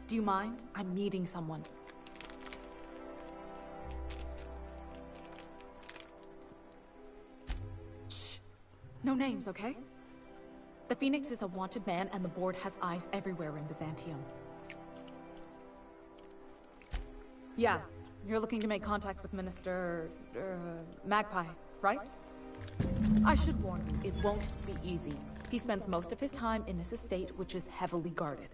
Do you mind? I'm meeting someone. Shh. No names, okay? The Phoenix is a wanted man, and the board has eyes everywhere in Byzantium. Yeah, you're looking to make contact with Minister... Magpie, right? I should warn you, it won't be easy. He spends most of his time in his estate, which is heavily guarded.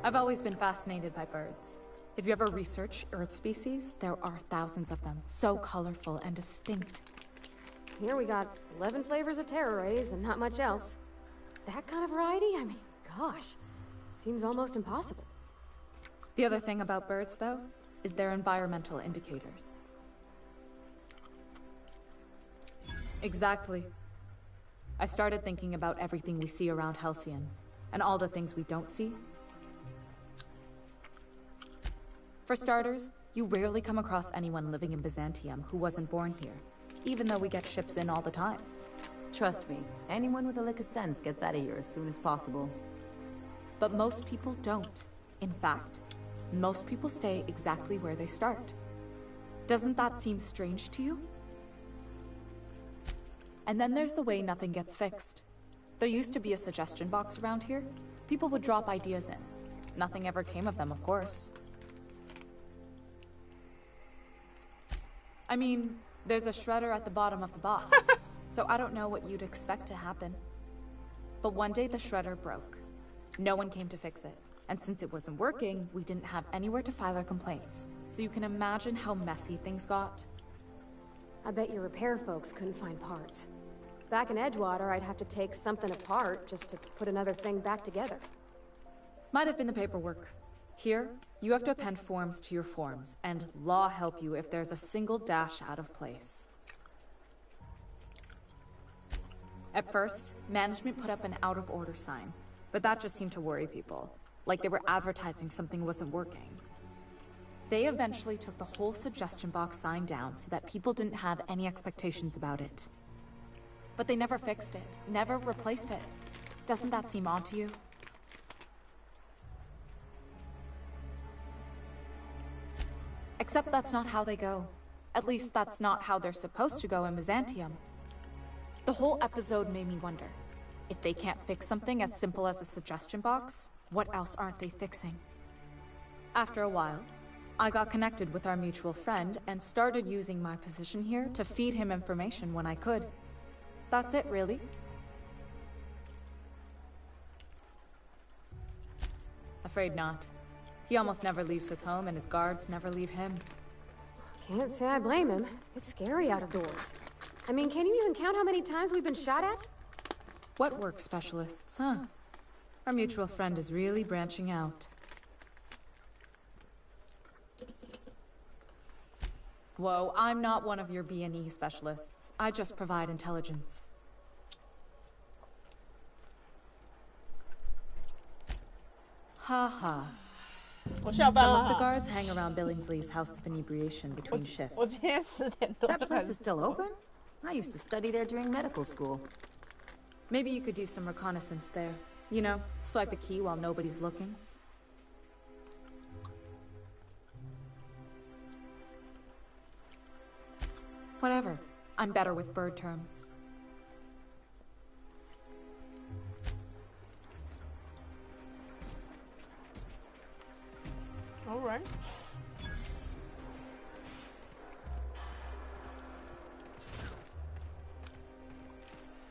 I've always been fascinated by birds. If you ever research Earth species, there are thousands of them, so colorful and distinct. Here we got 11 flavors of terror rays and not much else. That kind of variety? I mean, gosh, seems almost impossible. The other thing about birds, though, is their environmental indicators. Exactly. I started thinking about everything we see around Halcyon, and all the things we don't see. For starters, you rarely come across anyone living in Byzantium who wasn't born here, even though we get ships in all the time. Trust me, anyone with a lick of sense gets out of here as soon as possible. But most people don't. In fact, most people stay exactly where they start. Doesn't that seem strange to you? And then there's the way nothing gets fixed. There used to be a suggestion box around here. People would drop ideas in. Nothing ever came of them, of course. I mean, there's a shredder at the bottom of the box, so I don't know what you'd expect to happen. But one day the shredder broke. No one came to fix it. And since it wasn't working, we didn't have anywhere to file our complaints. So you can imagine how messy things got. I bet your repair folks couldn't find parts. Back in Edgewater, I'd have to take something apart just to put another thing back together. Might have been the paperwork. Here, you have to append forms to your forms, and law help you if there's a single dash out of place. At first, management put up an out-of-order sign, but that just seemed to worry people, like they were advertising something wasn't working. They eventually took the whole suggestion box sign down so that people didn't have any expectations about it. But they never fixed it, never replaced it. Doesn't that seem odd to you? Except that's not how they go. At least that's not how they're supposed to go in Byzantium. The whole episode made me wonder, if they can't fix something as simple as a suggestion box, what else aren't they fixing? After a while, I got connected with our mutual friend and started using my position here to feed him information when I could. That's it, really. Afraid not. He almost never leaves his home, and his guards never leave him. Can't say I blame him. It's scary out of doors. I mean, can you even count how many times we've been shot at? What work specialists, huh? Our mutual friend is really branching out. Whoa, I'm not one of your B&E specialists. I just provide intelligence. Ha ha. Some of the guards hang around Billingsley's House of Inebriation between shifts. That place is still open? I used to study there during medical school. Maybe you could do some reconnaissance there. You know, swipe a key while nobody's looking. Whatever. I'm better with bird terms. All right.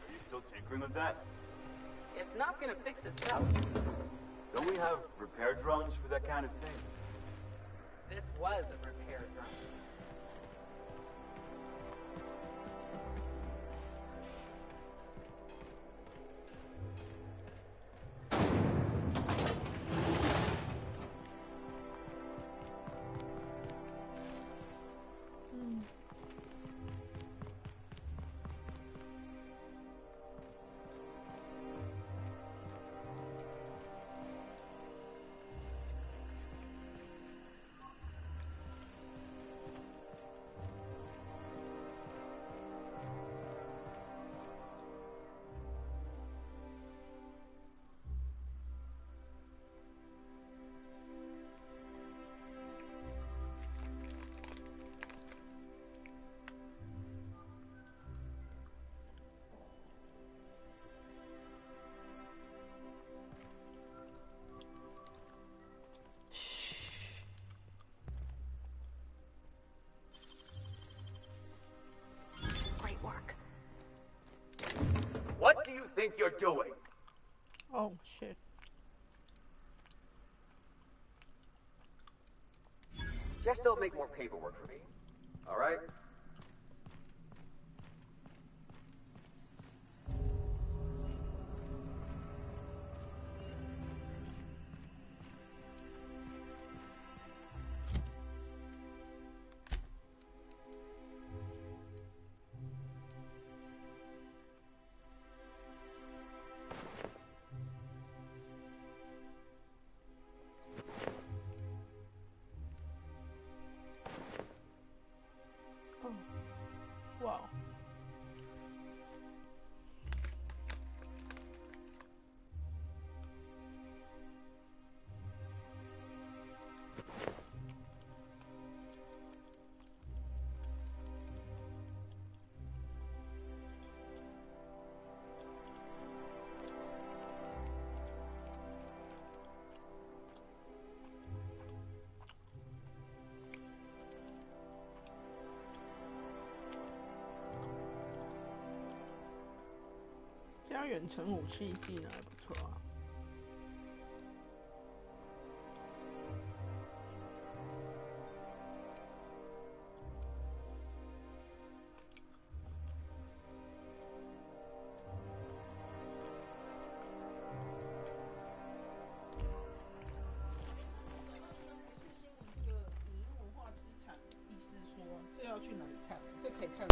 Are you still tinkering with that? It's not gonna fix itself. Don't we have repair drones for that kind of thing? This was a repair drone. think you're doing? Oh, shit. Just don't make more paperwork for me. All right? Wow.加远程武器技能还不错啊。这要去哪里看？这可以看。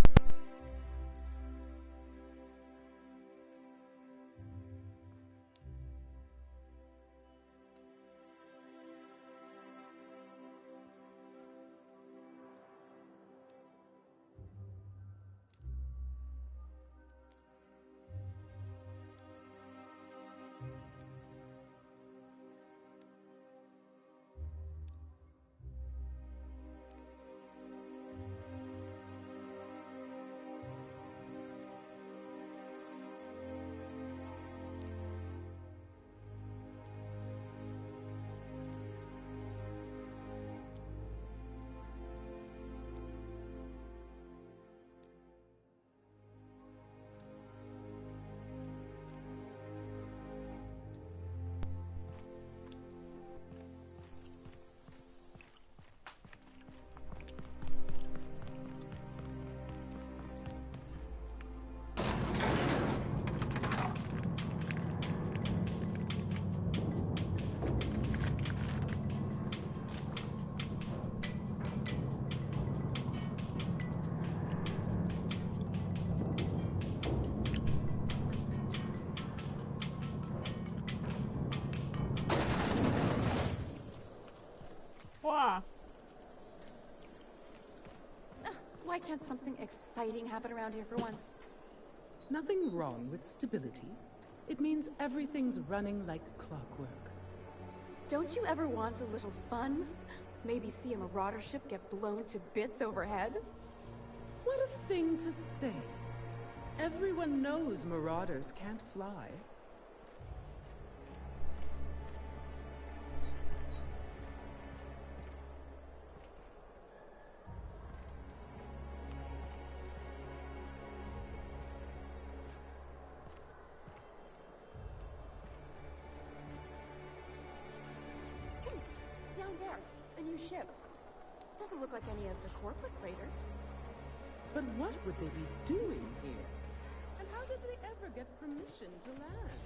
Wow. Why can't something exciting happen around here for once? Nothing wrong with stability. It means everything's running like clockwork. Don't you ever want a little fun? Maybe see a marauder ship get blown to bits overhead? What a thing to say. Everyone knows marauders can't fly. Down there, a new ship. Doesn't look like any of the corporate freighters. But what would they be doing here? And how did they ever get permission to land?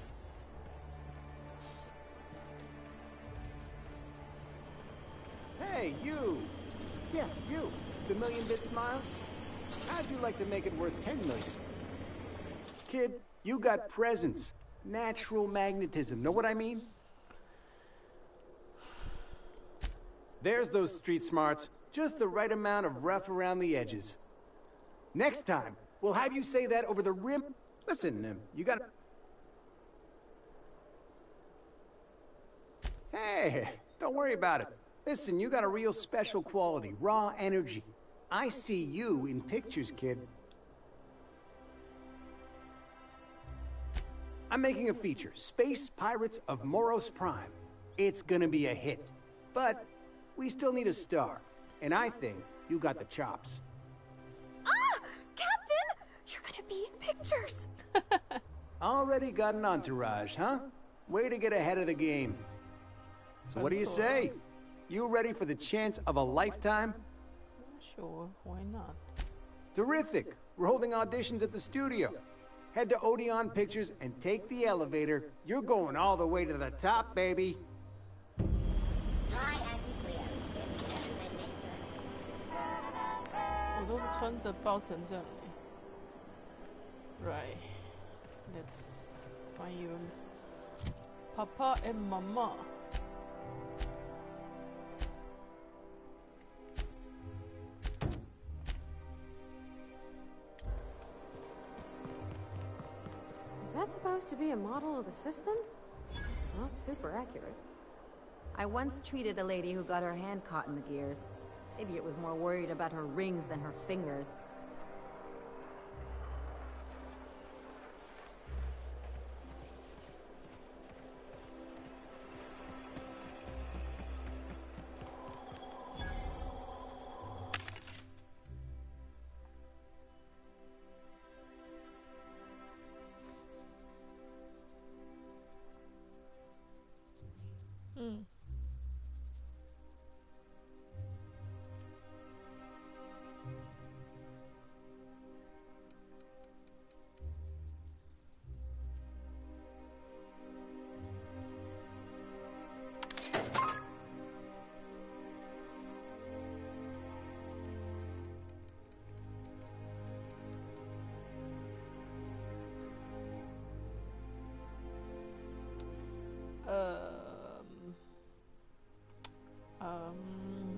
Hey, you! Yeah, you! The million-bit smile? How'd you like to make it worth 10 million? Kid, you got presence. Natural magnetism. Know what I mean? There's those street smarts. Just the right amount of rough around the edges. Next time, we'll have you say that over the rim. Listen, you gotta... Hey, don't worry about it. Listen, you got a real special quality, raw energy. I see you in pictures, kid. I'm making a feature, Space Pirates of Moros Prime. It's gonna be a hit. But we still need a star. And I think you got the chops. Ah! Captain! You're gonna be in pictures! Already got an entourage, huh? Way to get ahead of the game. So what do you say? You ready for the chance of a lifetime? Sure, why not? Terrific. We're holding auditions at the studio. Head to Odeon Pictures and take the elevator. You're going all the way to the top, baby. Right. Let's find you, Papa and Mama. Is that supposed to be a model of the system? Not super accurate. I once treated a lady who got her hand caught in the gears. Maybe it was more worried about her rings than her fingers.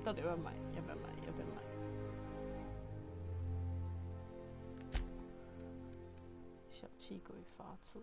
到底要不要买？要不要买？要不要买？小气鬼发作。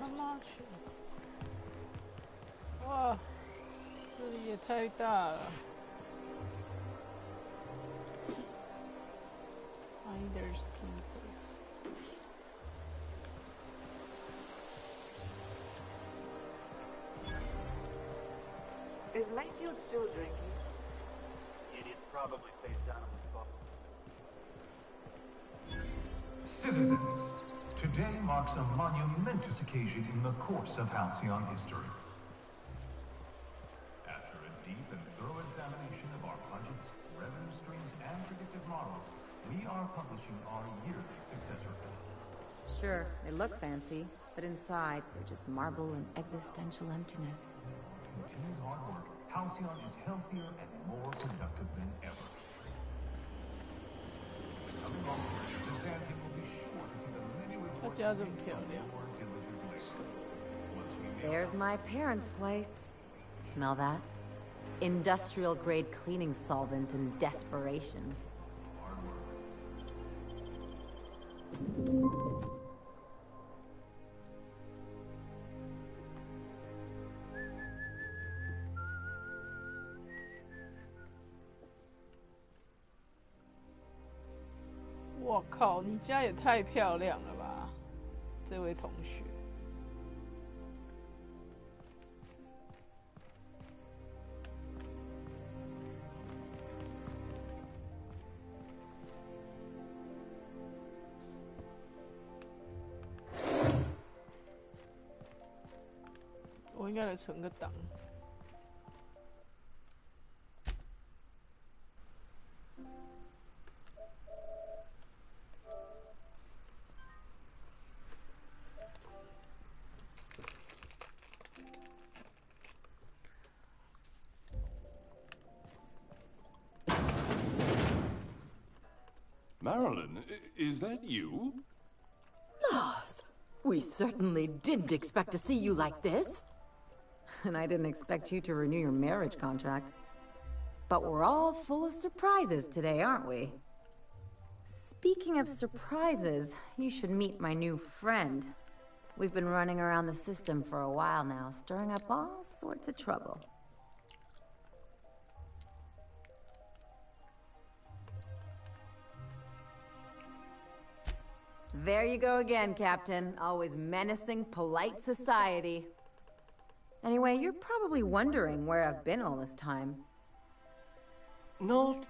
他妈去！哇，这里也太大了。Finders keeper。Is Mayfield still drinking? Idiot's probably face down on the spot. Citizens, today marks a monumentous occasion in the course of Halcyon history. After a deep and thorough examination of our budgets, revenue streams, and predictive models, we are publishing our yearly success report. Sure, they look fancy, but inside, they're just marble and existential emptiness. Continued hard work, Halcyon is healthier and more productive than ever. Coming on, Byzantium will be sure to see the many reports of your diligent labor. There's my parents' place. Smell that? Industrial-grade cleaning solvent and desperation. Hard work. 我靠，你家也太漂亮了吧，这位同学。我应该来存个档。Marilyn, is that you? Lars, we certainly didn't expect to see you like this. And I didn't expect you to renew your marriage contract. But we're all full of surprises today, aren't we? Speaking of surprises, you should meet my new friend. We've been running around the system for a while now, stirring up all sorts of trouble. There you go again, Captain. Always menacing polite society. Anyway, you're probably wondering where I've been all this time. Not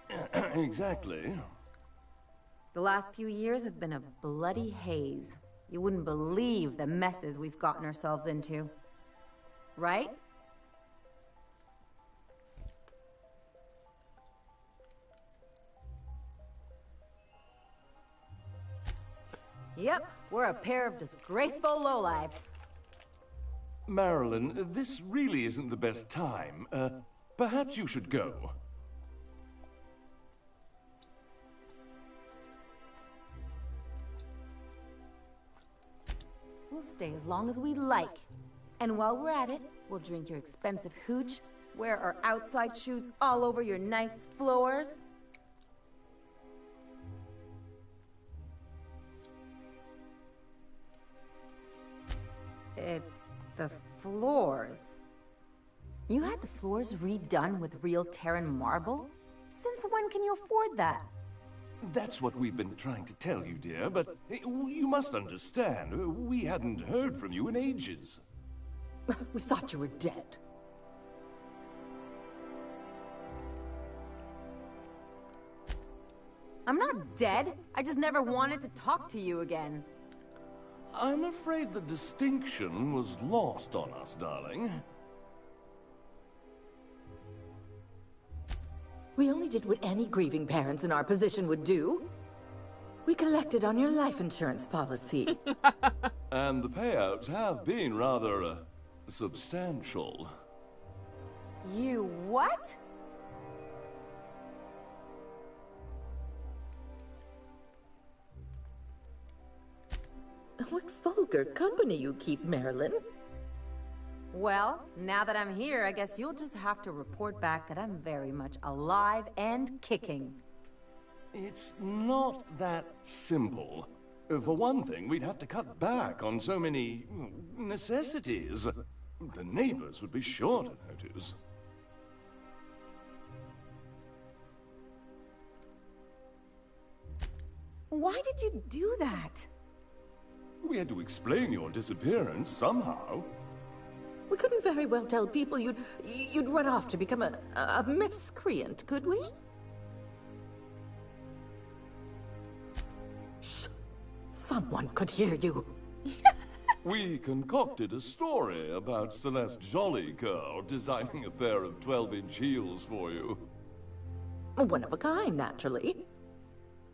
exactly. The last few years have been a bloody haze. You wouldn't believe the messes we've gotten ourselves into. Right? Yep, we're a pair of disgraceful lowlifes. Marilyn, this really isn't the best time. Perhaps you should go. We'll stay as long as we like. And while we're at it, we'll drink your expensive hooch, wear our outside shoes all over your nice floors. It's the floors. You had the floors redone with real Terran marble? Since when can you afford that? That's what we've been trying to tell you, dear, but you must understand, we hadn't heard from you in ages. We thought you were dead. I'm not dead. I just never wanted to talk to you again. I'm afraid the distinction was lost on us, darling. We only did what any grieving parents in our position would do. We collected on your life insurance policy. And the payouts have been rather, substantial. You what? What vulgar company you keep, Marilyn. Well, now that I'm here, I guess you'll just have to report back that I'm very much alive and kicking. It's not that simple. For one thing, we'd have to cut back on so many necessities. The neighbors would be sure to notice. Why did you do that? We had to explain your disappearance somehow. We couldn't very well tell people you'd run off to become a miscreant, could we? Shh! Someone could hear you. We concocted a story about Celeste Jollycurl designing a pair of 12-inch heels for you. One of a kind, naturally.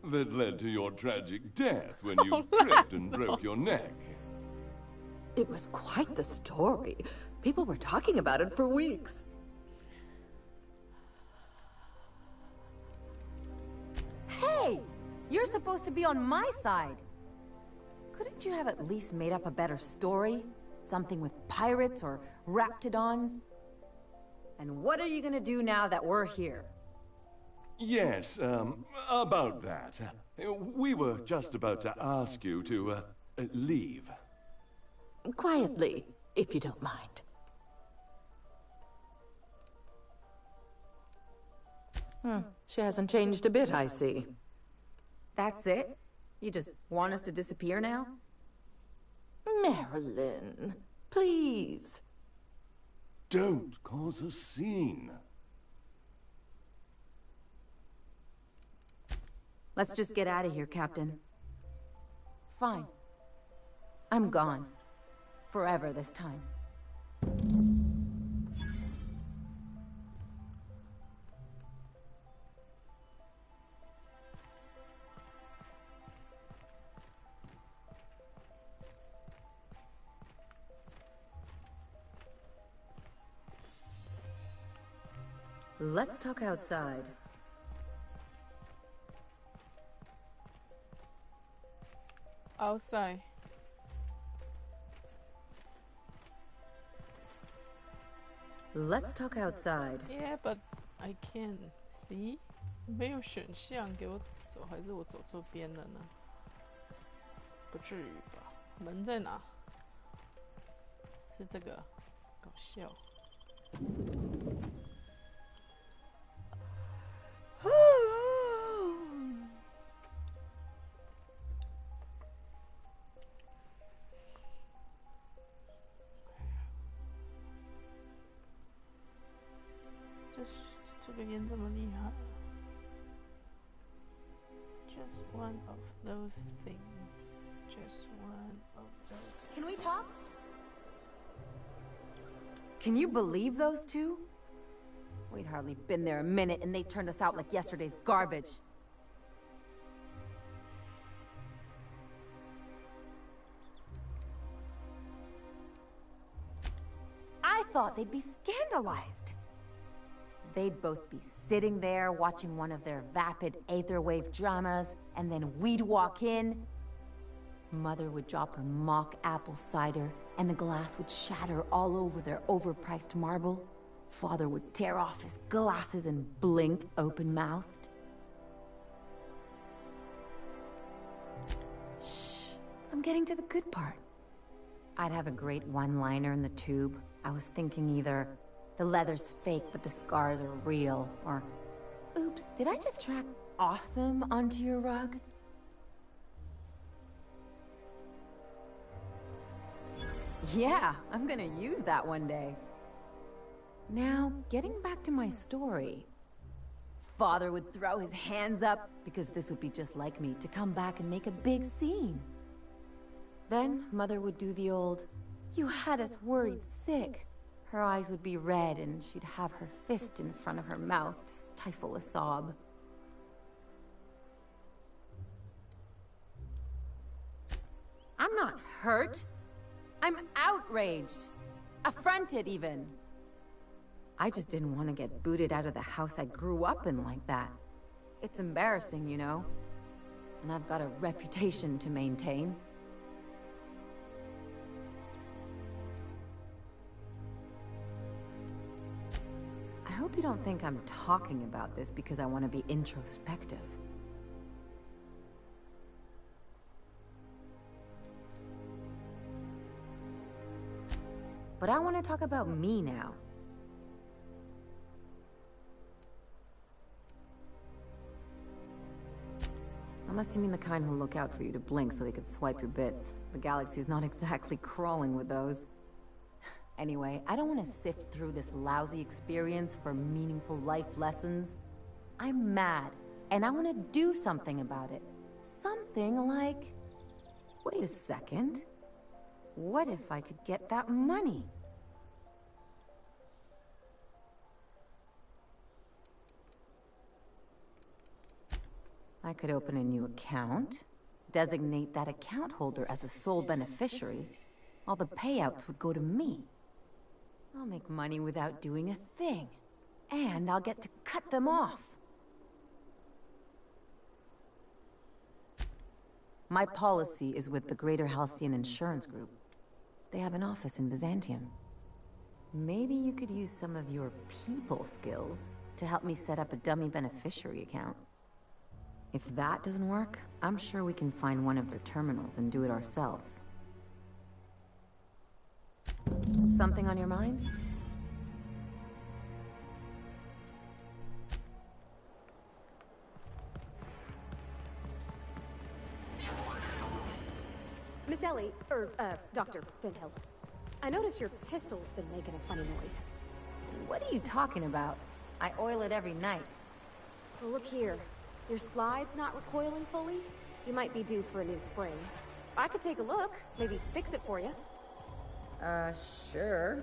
That led to your tragic death when you tripped and broke your neck. It was quite the story. People were talking about it for weeks. Hey! You're supposed to be on my side! Couldn't you have at least made up a better story? Something with pirates or raptidons? And what are you gonna do now that we're here? Yes, about that. We were just about to ask you to, leave. Quietly, if you don't mind. She hasn't changed a bit, I see. That's it? You just want us to disappear now? Marilyn, please. Don't cause a scene. Let's just get out of here, Captain. Fine. I'm gone. Forever this time. Let's talk outside. Outside. Let's talk outside. Yeah, but I can't see. 没有选项给我走，还是我走错边了呢？不至于吧？门在哪？是这个？搞笑。这个烟这么厉害 ？Just one of those things. Just one of those. Can we talk? Can you believe those two? We'd hardly been there a minute and they turned us out like yesterday's garbage. I thought they'd be scandalized. They'd both be sitting there watching one of their vapid aetherwave dramas, and then we'd walk in. Mother would drop her mock apple cider, and the glass would shatter all over their overpriced marble. Father would tear off his glasses and blink open-mouthed. Shh, I'm getting to the good part. I'd have a great one-liner in the tube. I was thinking either the leather's fake, but the scars are real, or oops, did I just track awesome onto your rug? Yeah, I'm gonna use that one day. Now, getting back to my story. Father would throw his hands up, because this would be just like me, to come back and make a big scene. Then, Mother would do the old, "You had us worried sick." Her eyes would be red, and she'd have her fist in front of her mouth to stifle a sob. I'm not hurt. I'm outraged. Affronted, even. I just didn't want to get booted out of the house I grew up in like that. It's embarrassing, you know. And I've got a reputation to maintain. I hope you don't think I'm talking about this because I want to be introspective. But I want to talk about me now. Unless you mean the kind who look out for you to blink so they could swipe your bits. The galaxy's not exactly crawling with those. Anyway, I don't want to sift through this lousy experience for meaningful life lessons. I'm mad, and I want to do something about it. Something like... Wait a second. What if I could get that money? I could open a new account, designate that account holder as a sole beneficiary. All the payouts would go to me. I'll make money without doing a thing. And I'll get to cut them off. My policy is with the Greater Halcyon Insurance Group. They have an office in Byzantium. Maybe you could use some of your people skills to help me set up a dummy beneficiary account. If that doesn't work, I'm sure we can find one of their terminals and do it ourselves. Something on your mind? Miss Ellie, Dr. Finhill. I noticed your pistol's been making a funny noise. What are you talking about? I oil it every night. Well, look here. Your slide's not recoiling fully? You might be due for a new spring. I could take a look, maybe fix it for you. Sure.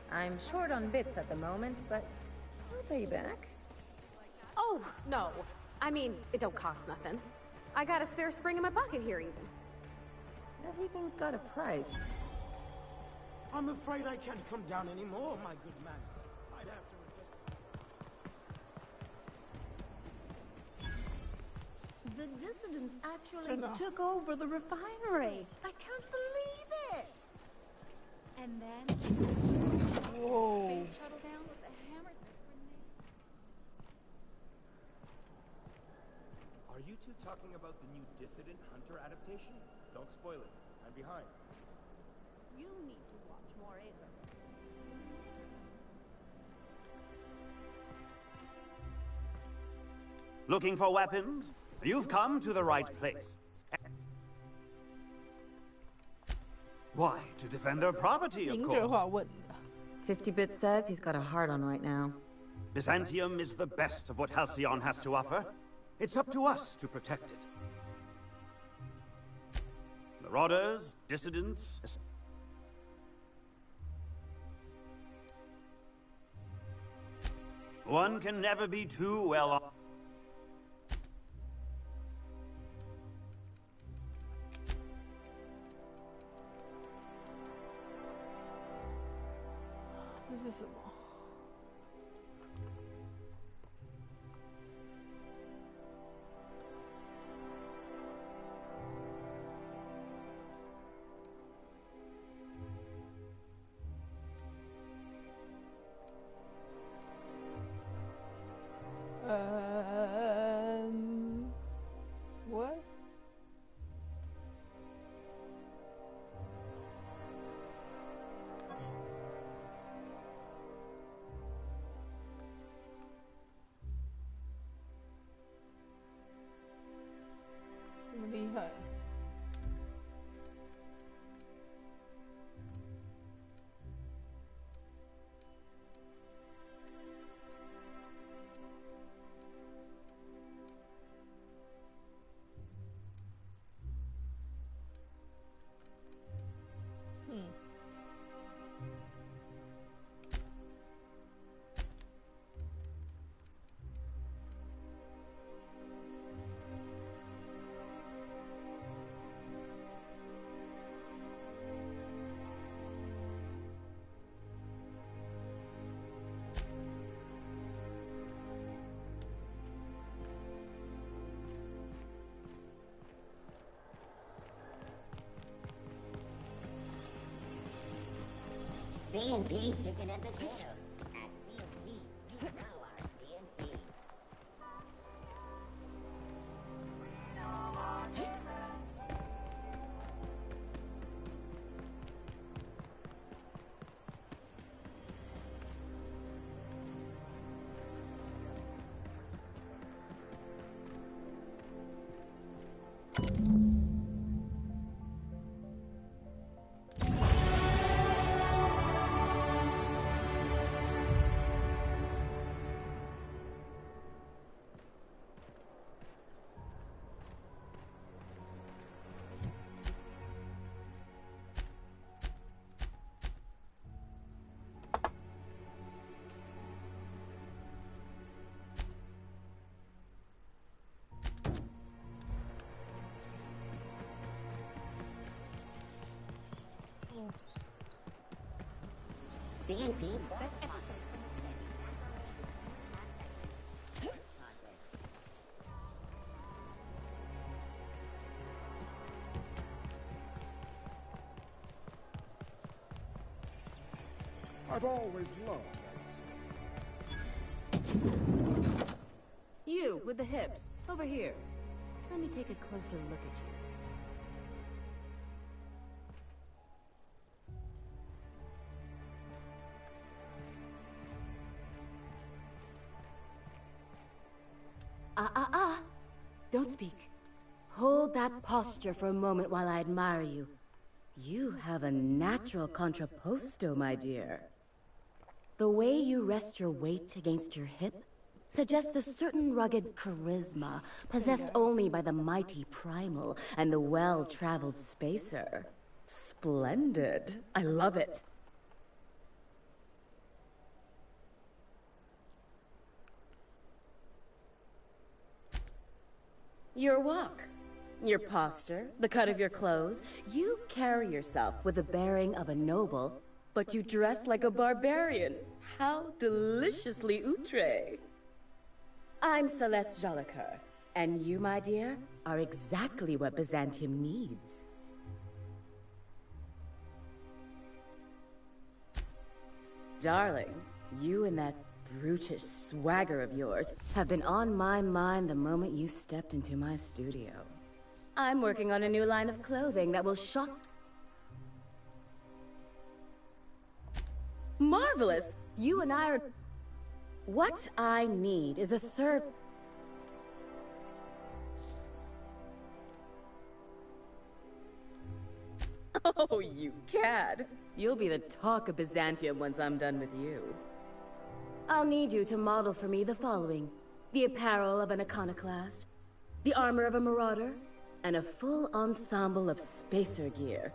I'm short on bits at the moment, but I'll pay you back. Oh, no. I mean, it don't cost nothing. I got a spare spring in my pocket here, even. Everything's got a price. I'm afraid I can't come down anymore, my good man. I'd have to request... The dissidents actually took over the refinery. I can't believe it. And then Whoa. Space shuttle down with the hammers and Are you two talking about the new Dissident Hunter adaptation? Don't spoil it. I'm behind. You need to watch more either. Looking for weapons? You've come to the right place. Why? To defend their property, of course. 50-bit says he's got a hard on right now. Byzantium is the best of what Halcyon has to offer. It's up to us to protect it. Marauders, dissidents... One can never be too well off. This is什么？what？ 这么厉害？C&P chicken and potatoes. At C&P, you know our C&P. I've always loved You, with the hips. Over here. Let me take a closer look at you. Don't speak. Hold that posture for a moment while I admire you. You have a natural contrapposto, my dear. The way you rest your weight against your hip suggests a certain rugged charisma possessed only by the mighty primal and the well-traveled spacer. Splendid. I love it. Your walk, your posture, the cut of your clothes, you carry yourself with the bearing of a noble, but you dress like a barbarian. How deliciously outre. I'm Celeste Jolicoeur, and you, my dear, are exactly what Byzantium needs. Darling, you and that brutish swagger of yours have been on my mind the moment you stepped into my studio. I'm working on a new line of clothing that will shock... Marvelous! You and I are... What I need is a Oh, you cad! You'll be the talk of Byzantium once I'm done with you. I'll need you to model for me the following: the apparel of an iconoclast, the armor of a marauder, and a full ensemble of spacer gear,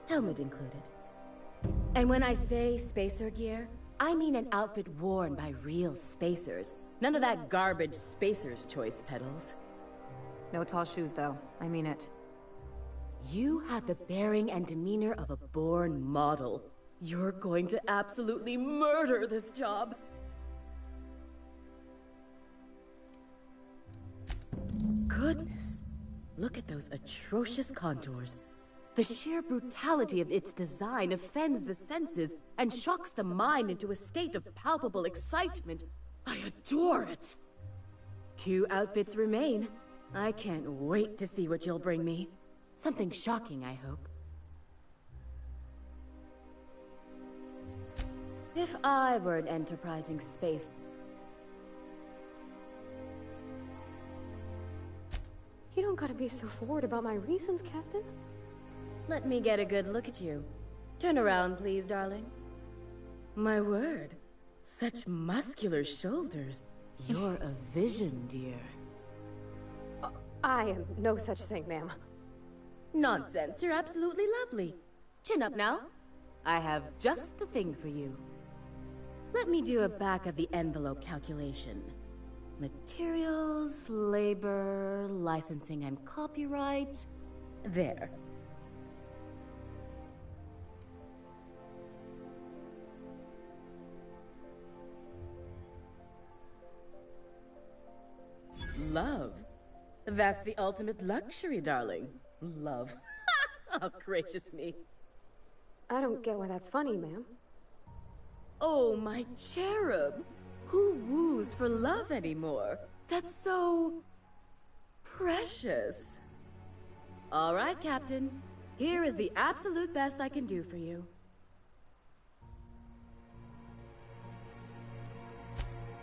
helmet included. And when I say spacer gear, I mean an outfit worn by real spacers. None of that garbage spacer's choice pedals. No tall shoes, though. I mean it. You have the bearing and demeanor of a born model. You're going to absolutely murder this job. Goodness. Look at those atrocious contours. The sheer brutality of its design offends the senses and shocks the mind into a state of palpable excitement. I adore it! 2 outfits remain. I can't wait to see what you'll bring me. Something shocking, I hope. If I were an enterprising space... You don't gotta be so forward about my reasons, Captain. Let me get a good look at you. Turn around, please, darling. My word. Such muscular shoulders. You're a vision, dear. I am no such thing, ma'am. Nonsense. You're absolutely lovely. Chin up now. I have just the thing for you. Let me do a back-of-the-envelope calculation. Materials, labor, licensing and copyright. There. Love. That's the ultimate luxury, darling. Love. Oh, gracious me. I don't get why that's funny, ma'am. Oh, my cherub. Who woos for love anymore? That's so... precious. All right, Captain. Here is the absolute best I can do for you.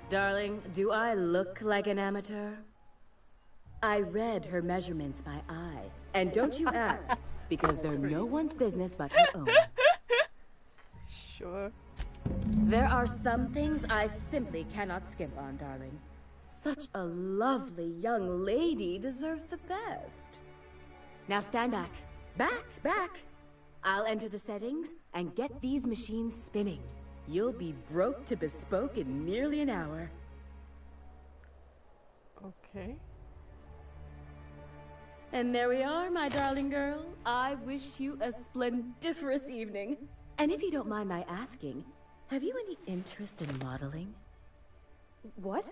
Darling, do I look like an amateur? I read her measurements by eye. And don't you ask, because they're no one's business but her own. Sure. There are some things I simply cannot skimp on, darling. Such a lovely young lady deserves the best. Now stand back. Back! I'll enter the settings and get these machines spinning. You'll be broke to bespoke in nearly an hour. Okay. And there we are, my darling girl. I wish you a splendiferous evening. And if you don't mind my asking, have you any interest in modeling? What?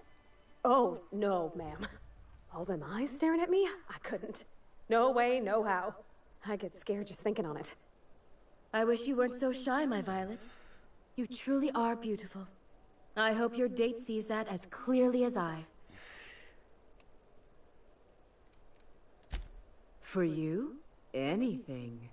Oh, no, ma'am. All them eyes staring at me? I couldn't. No way, no how. I get scared just thinking on it. I wish you weren't so shy, my Violet. You truly are beautiful. I hope your date sees that as clearly as I. For you, anything.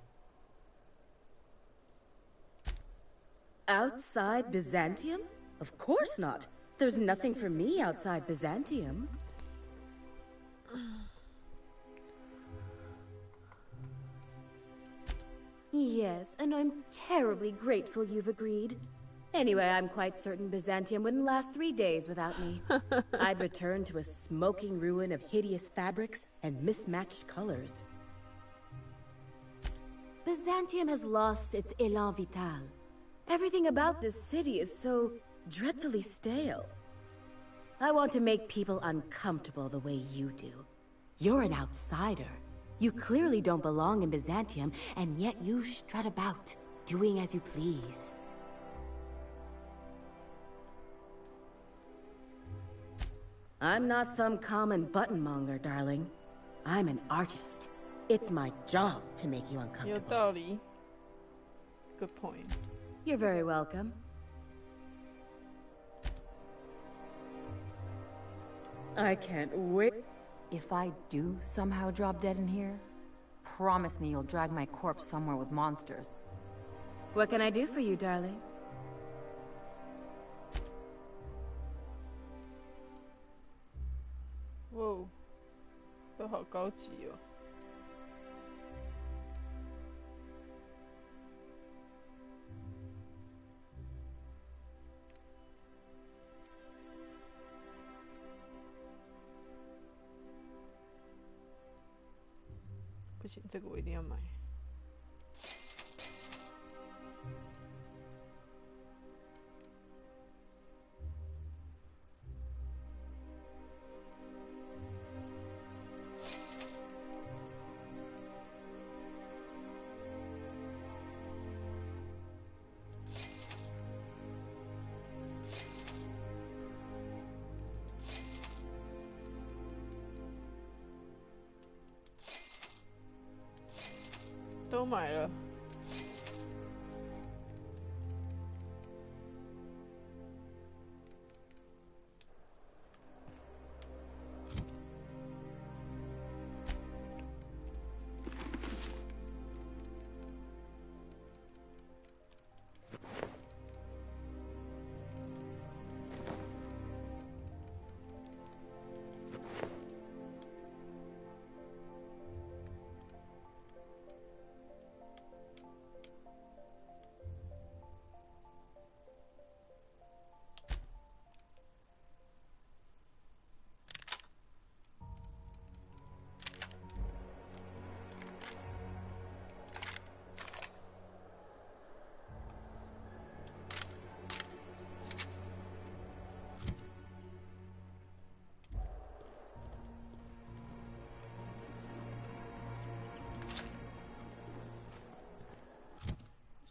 Outside Byzantium? Of course not. There's nothing for me outside Byzantium. Yes, and I'm terribly grateful you've agreed. Anyway, I'm quite certain Byzantium wouldn't last 3 days without me. I'd return to a smoking ruin of hideous fabrics and mismatched colors. Byzantium has lost its élan vital. Everything about this city is so dreadfully stale. I want to make people uncomfortable the way you do. You're an outsider. You clearly don't belong in Byzantium, and yet you strut about, doing as you please. I'm not some common buttonmonger, darling. I'm an artist. It's my job to make you uncomfortable. 有道理. Good point. You're very welcome. I can't wait. If I do somehow drop dead in here, promise me you'll drag my corpse somewhere with monsters. What can I do for you, darling? Whoa. 都好高级哦。不行，这个我一定要买。都买了。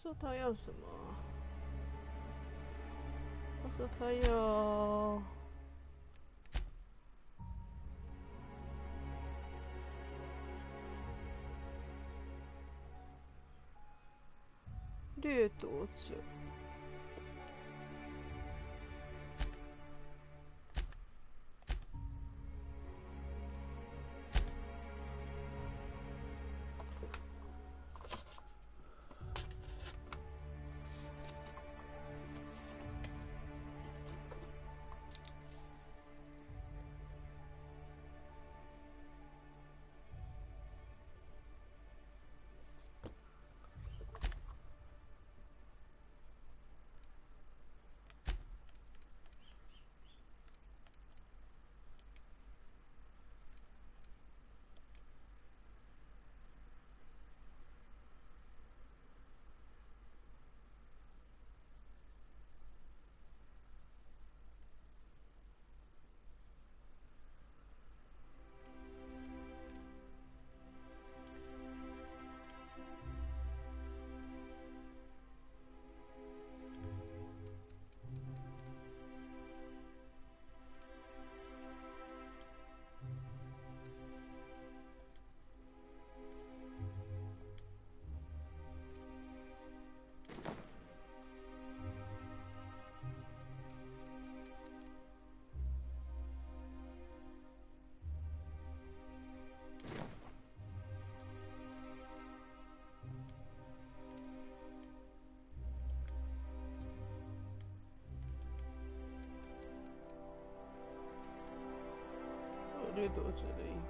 说他要什么？他说他要掠夺者。掠夺者的衣服。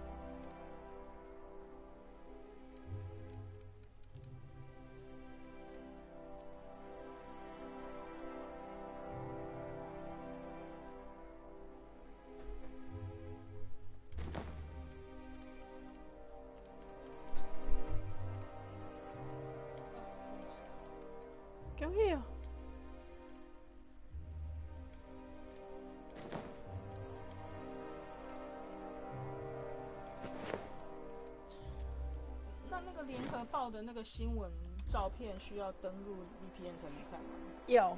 恭喜哦！那个联合报的那个新闻照片需要登入 VPN 才能看吗？要，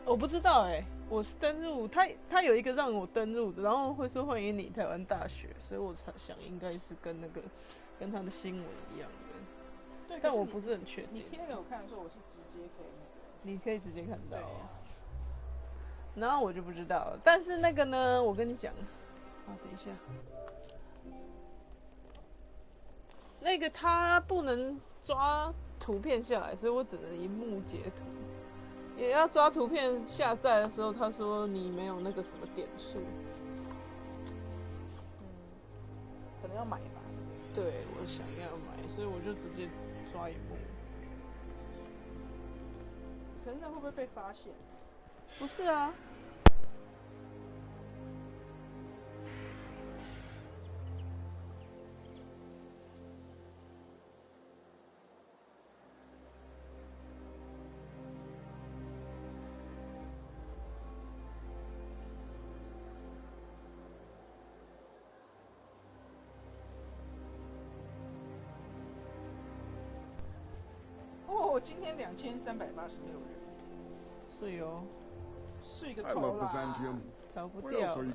我不知道哎，我是登入他有一个让我登入的，然后会说欢迎你台湾大学，所以我想应该是跟他的新闻一样的。对，但我不是很确定。你贴给我看的时候，我是直接可以你可以直接看到。然后我就不知道了，但是那个呢，我跟你讲，等一下，那个他不能抓图片下来，所以我只能荧幕截图。也要抓图片下载的时候，他说你没有那个什么点数，可能要买吧。对，我想要买，所以我就直接抓荧幕。可是那会不会被发现？不是啊。哦，今天2386人，是哦，睡个头啦，逃不掉啦，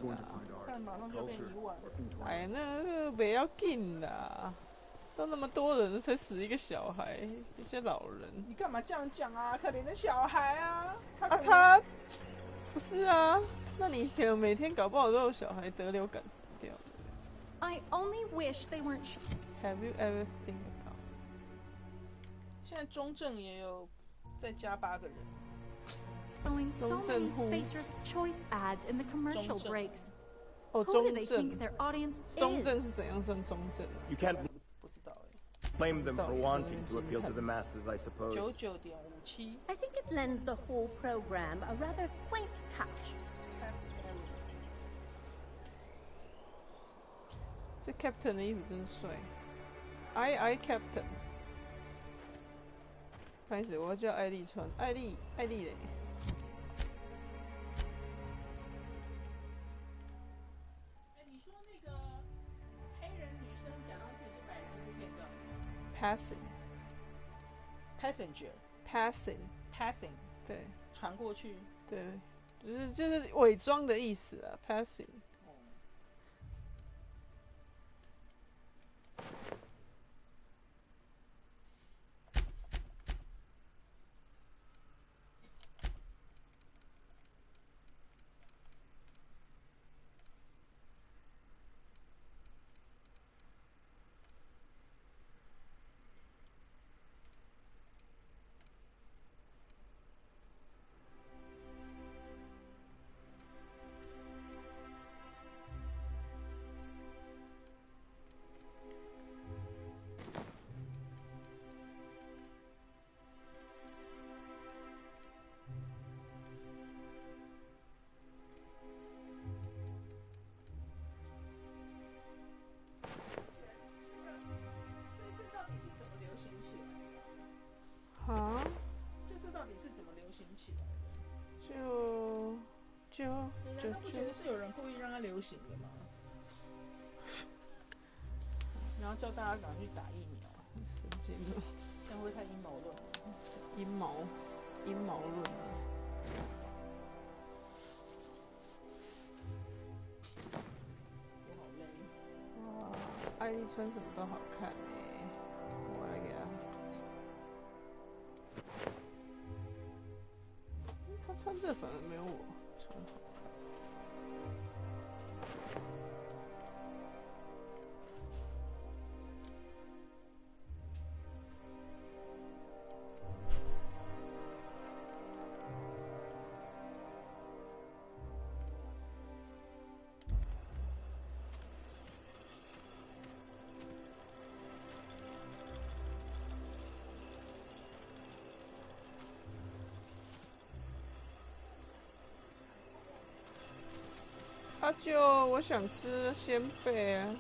看马上就变1万。哎，那个不要紧啦，都那么多人了，才死一个小孩，一些老人。你干嘛这样讲啊？可怜的小孩啊！他不是啊，那你可能每天搞不好都有小孩得流感死掉。I only wish they weren't. Have you ever think about? 现在中正也有再加8个人。Showing so many spacers choice ads in the commercial breaks. 哦， Who do they think their audience is? 中正是怎样算中正啊？ You can't 不知道哎。 blame them for wanting to appeal to the masses, I suppose. 99.57。I think it lends the whole program a rather quaint touch. 这 Captain 的衣服真帅。I Captain。不好意思，我要叫艾丽穿。艾丽嘞。你说那个黑人女生假装自己是白人那部片叫什么 ？Passing。对，传过去。对，就是伪装的意思啊 ，passing。这次到底是怎么流行起来的？你难道不觉得是有人故意让它流行的吗？然后叫大家赶快去打疫苗，神经了，这样会不会太阴谋论了？阴谋论。我好累。哇，艾丽穿什么都好看欸，我来给她。他穿这反而没有我穿好看。阿舅，我想吃鲜贝啊。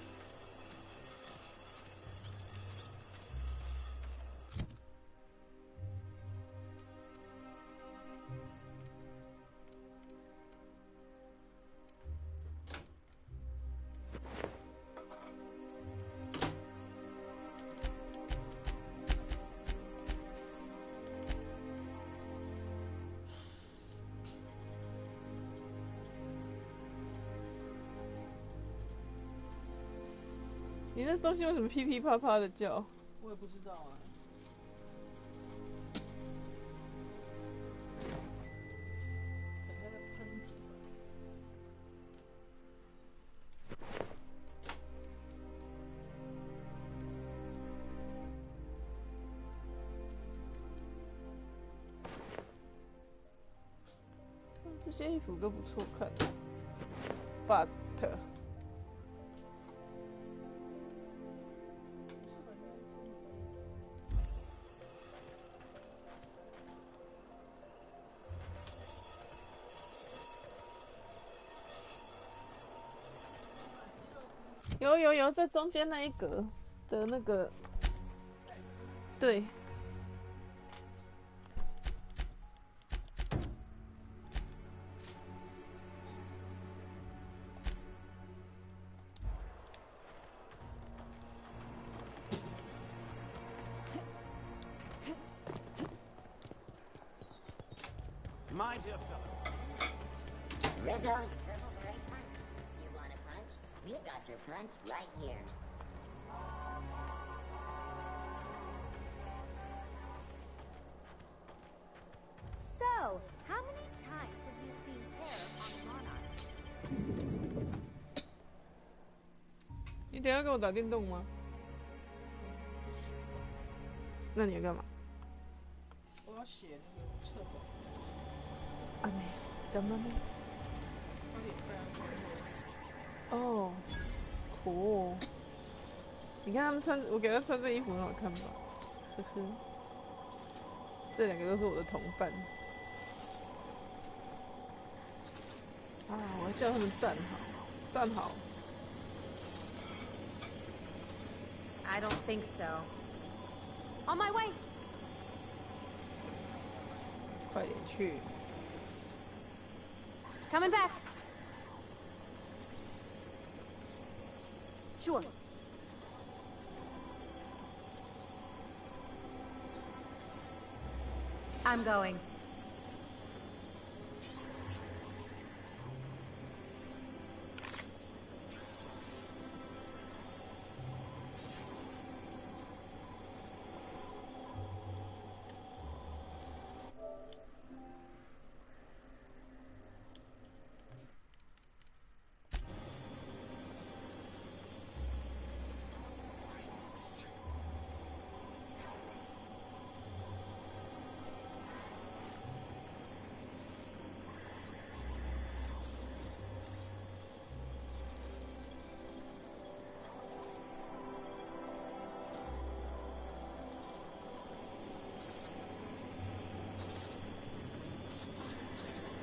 你那东西为什么噼噼啪啪的叫？我也不知道啊。等下在喷煮吧。这些衣服都不错看，but。有，在中间那一格的那个，对。My dear fellow. Rizzo's Purple Berry Punch. You want a punch? We've got your punch right here. So, how many times have you seen Terror on Monarch? 你等一下给我打电动吗？那你要干嘛？我要写那个侧走。啊没，干嘛呢？哦，酷！你看他们穿，我给他穿这衣服很好看吧？呵呵，这两个都是我的同伴。啊，我要叫他们站好，站好。I don't think so. On my way. 快点去。Coming back. Sure. I'm going.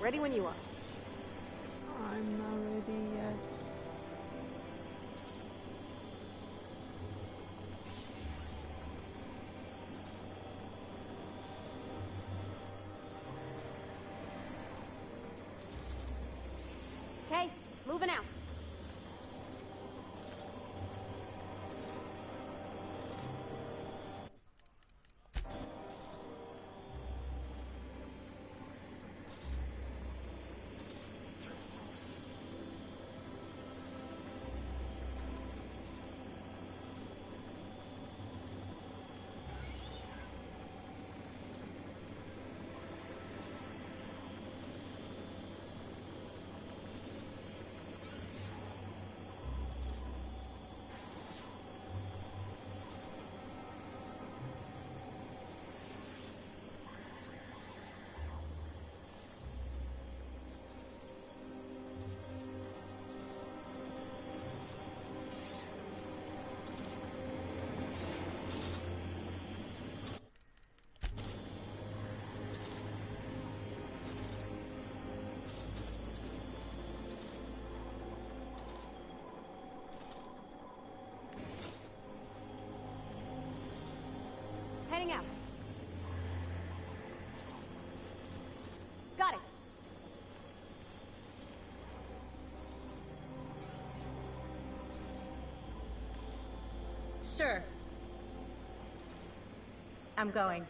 Ready when you are. I'm not ready yet. Okay, moving out. Got it. Sure. I'm going.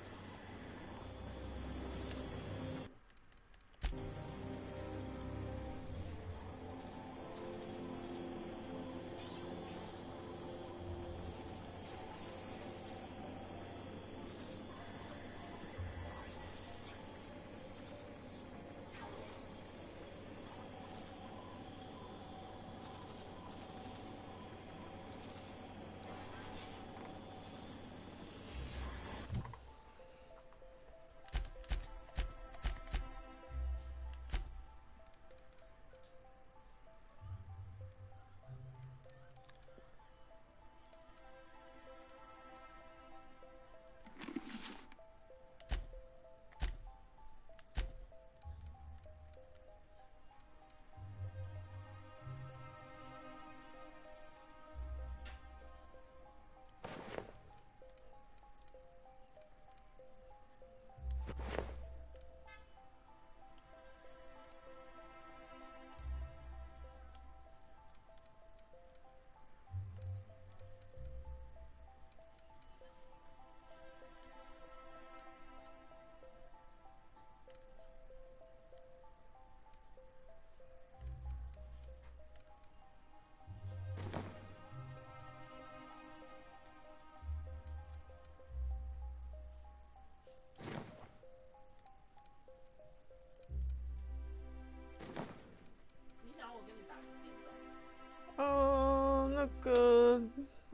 那个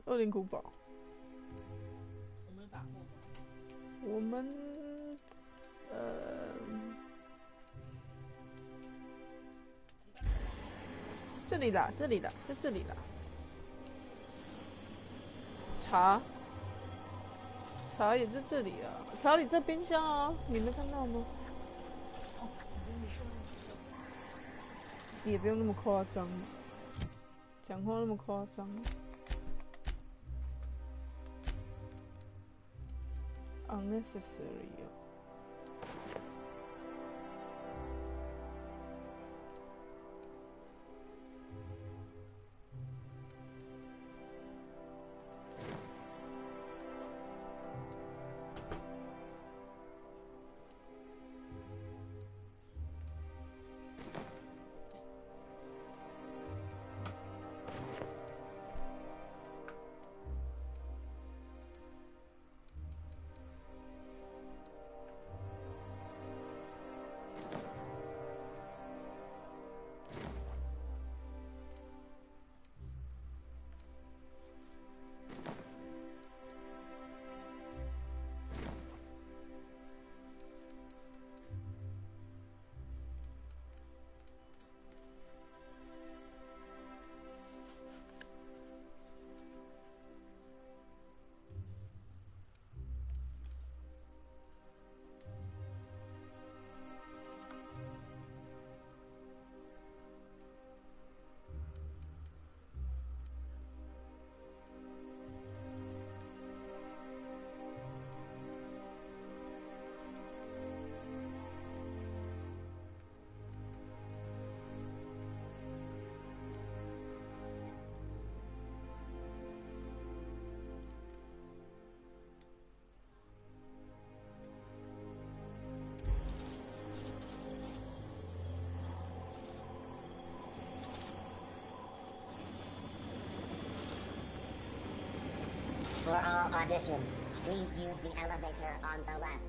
恶灵古堡，我没有打过吗？我们这里啦，这里啦，在这里啦。茶也在这里啊，茶里在冰箱啊，你没看到吗？也不用那么夸张，讲话那么夸张。unnecessary 哦。For all auditions, please use the elevator on the left.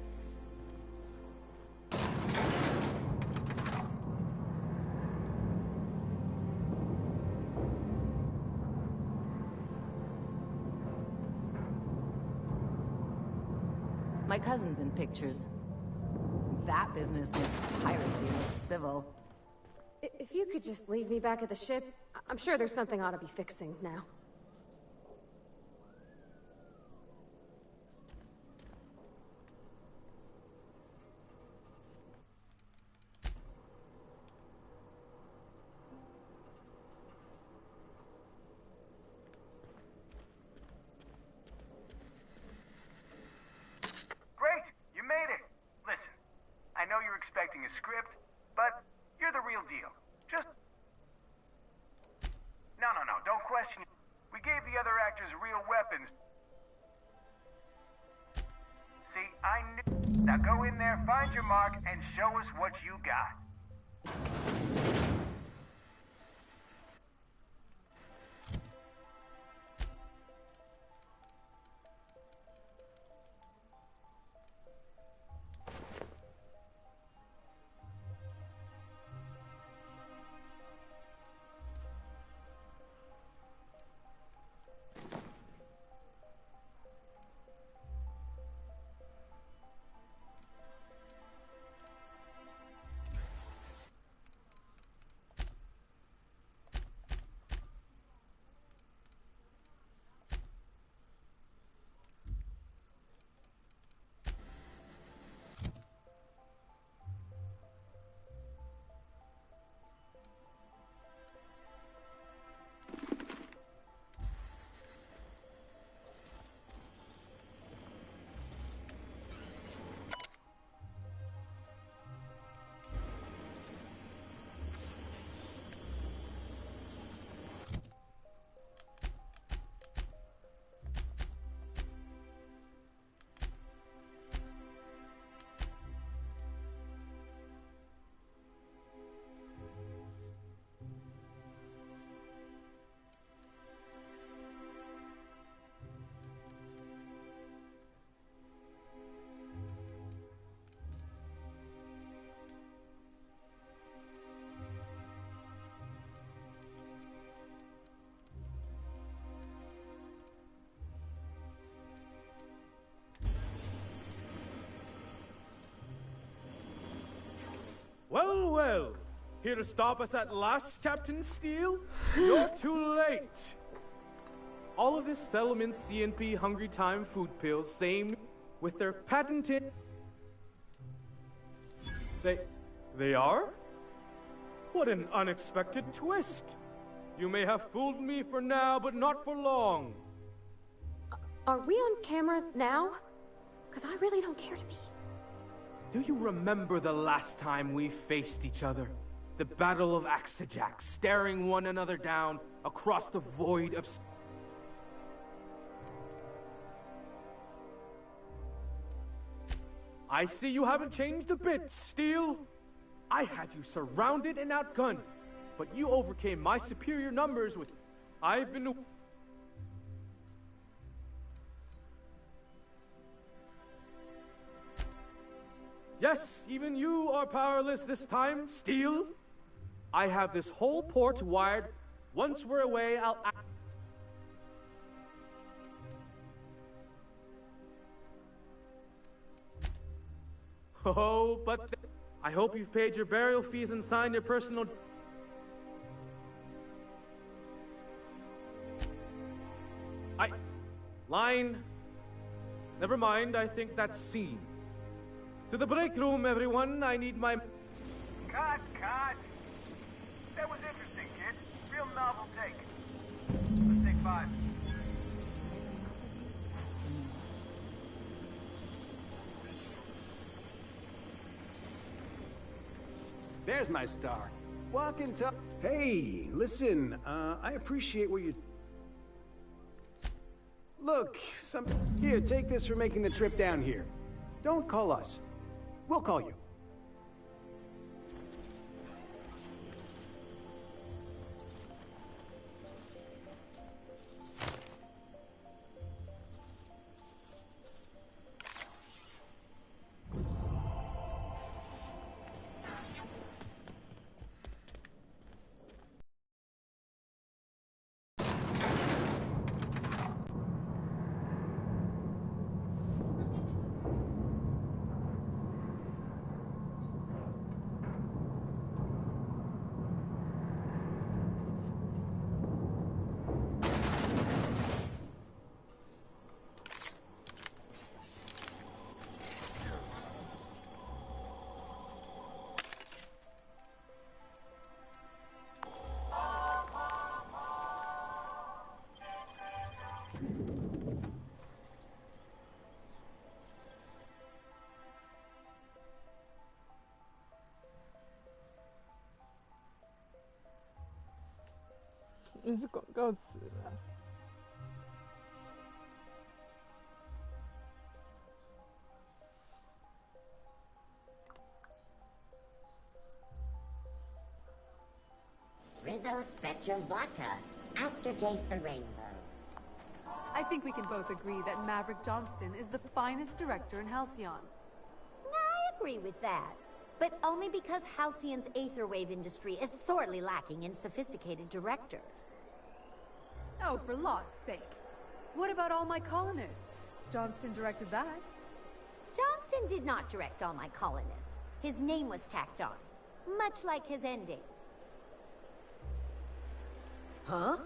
My cousin's in pictures. That business makes piracy look civil. If you could just leave me back at the ship, I'm sure there's something I ought to be fixing now. Great! You made it! Listen, I know you're expecting a script, nothing's... See, I knew... Now go in there, find your mark, and show us what you got. Well, well. Here to stop us at last, Captain Steele? You're too late. All of this settlement CNP Hungry Time food pills, same with their patented... They are? What an unexpected twist. You may have fooled me for now, but not for long. Are we on camera now? Because I really don't care to be. Do you remember the last time we faced each other? The Battle of Axejack, staring one another down across the void of... I see you haven't changed a bit, Steele. I had you surrounded and outgunned, but you overcame my superior numbers with... I've been... Yes, even you are powerless this time, Steele. I have this whole port wired. Once we're away, I'll... Oh, but... I hope you've paid your burial fees and signed your personal... Line... Never mind, I think that's scene. To the break room, everyone. I need my... Cut! That was interesting, kid. Real novel take. Let's take 5. There's my star. Walk and talk. Hey, listen, I appreciate what you... Look, Here, take this for making the trip down here. Don't call us. We'll call you.那是广告词了。Rizzo Spectrum Vodka. Aftertaste the rainbow. I think we can both agree that Maverick Johnston is the finest director in Halcyon. I agree with that. But only because Halcyon's aetherwave industry is sorely lacking in sophisticated directors. Oh, for law's sake. What about All My Colonists? Johnston directed that. Johnston did not direct All My Colonists. His name was tacked on, much like his endings. Huh?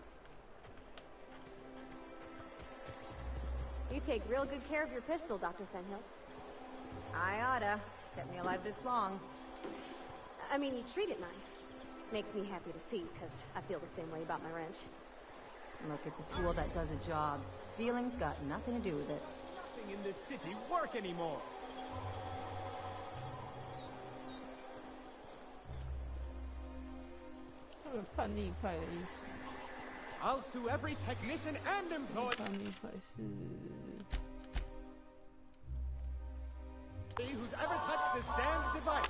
You take real good care of your pistol, Dr. Fenhill. I oughta. It's kept me alive this long. I mean, you treat it nice. Makes me happy to see, because I feel the same way about my wrench. Look, it's a tool that does a job. Feelings got nothing to do with it. Nothing in this city work anymore. I'll sue every technician and employee. 叛逆派是 Who's ever touched this damned device?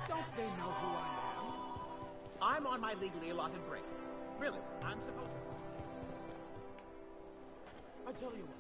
Don't they know who I am? I'm on my legally allotted break. Really, I'm supposed to... I tell you what.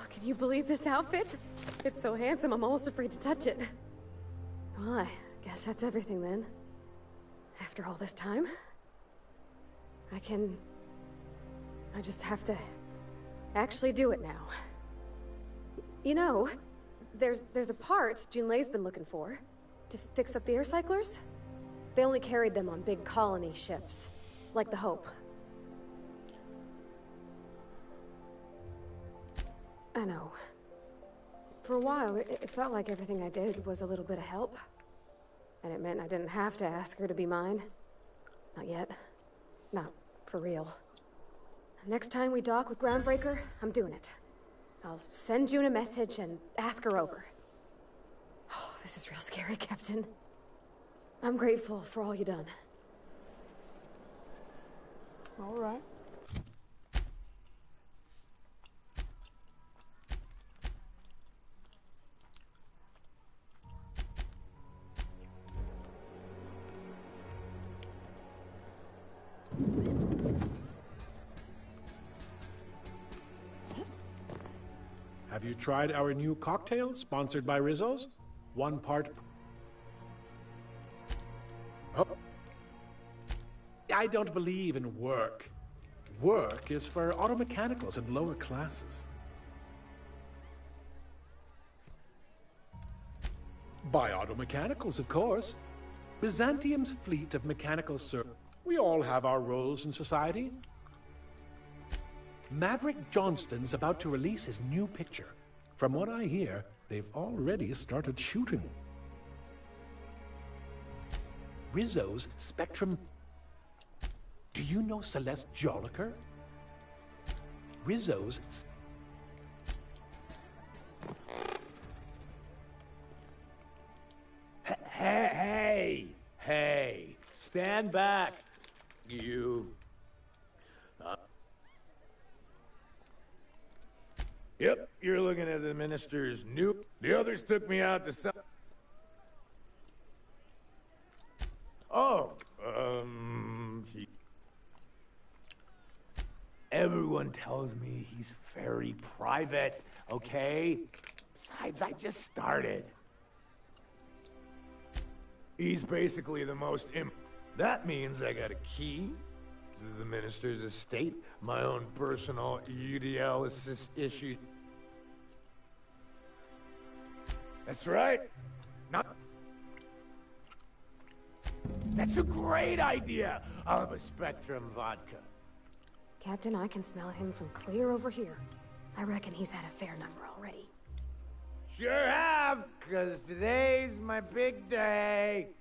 Can you believe this outfit? It's so handsome, I'm almost afraid to touch it. Well, I guess that's everything then. After all this time, I just have to actually do it now. You know, there's a part Junlei's been looking for to fix up the air cyclers. They only carried them on big colony ships, like the Hope. I know. For a while, it felt like everything I did was a little bit of help. And it meant I didn't have to ask her to be mine. Not yet. Not for real. Next time we dock with Groundbreaker, I'm doing it. I'll send June a message and ask her over. Oh, this is real scary, Captain. I'm grateful for all you done. All right. Have you tried our new cocktail, sponsored by Rizzo's? 1 part... Oh. I don't believe in work. Work is for auto mechanicals and lower classes. By auto mechanicals, of course. Byzantium's fleet of mechanical we all have our roles in society. Maverick Johnston's about to release his new picture. From what I hear, they've already started shooting. Rizzo's Spectrum... Do you know Celeste Joliker? Rizzo's... Hey! Stand back! You... Yep, you're looking at the minister's new... The others took me out to some... Oh, Everyone tells me he's very private, okay? Besides, I just started. He's basically the most That means I got a key to the minister's estate, my own personal UDL assist issued. That's right. That's a great idea. I'll have a Spectrum vodka. Captain, I can smell him from clear over here. I reckon he's had a fair number already. Sure have, 'cause today's my big day.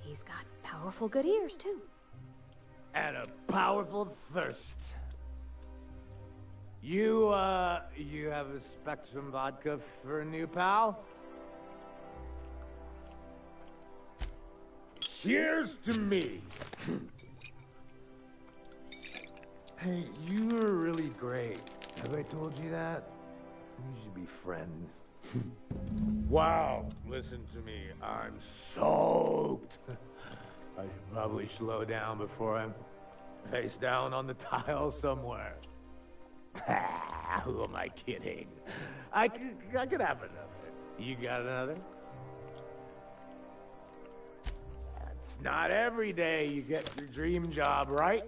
He's got powerful good ears, too. And a powerful thirst. You have a Spectrum vodka for a new pal? Cheers to me. Hey, you were really great. Have I told you that? We should be friends. Wow, listen to me. I'm soaked. I should probably slow down before I'm face down on the tile somewhere. Who am I kidding? I could have another. You got another? It's not every day you get your dream job, right?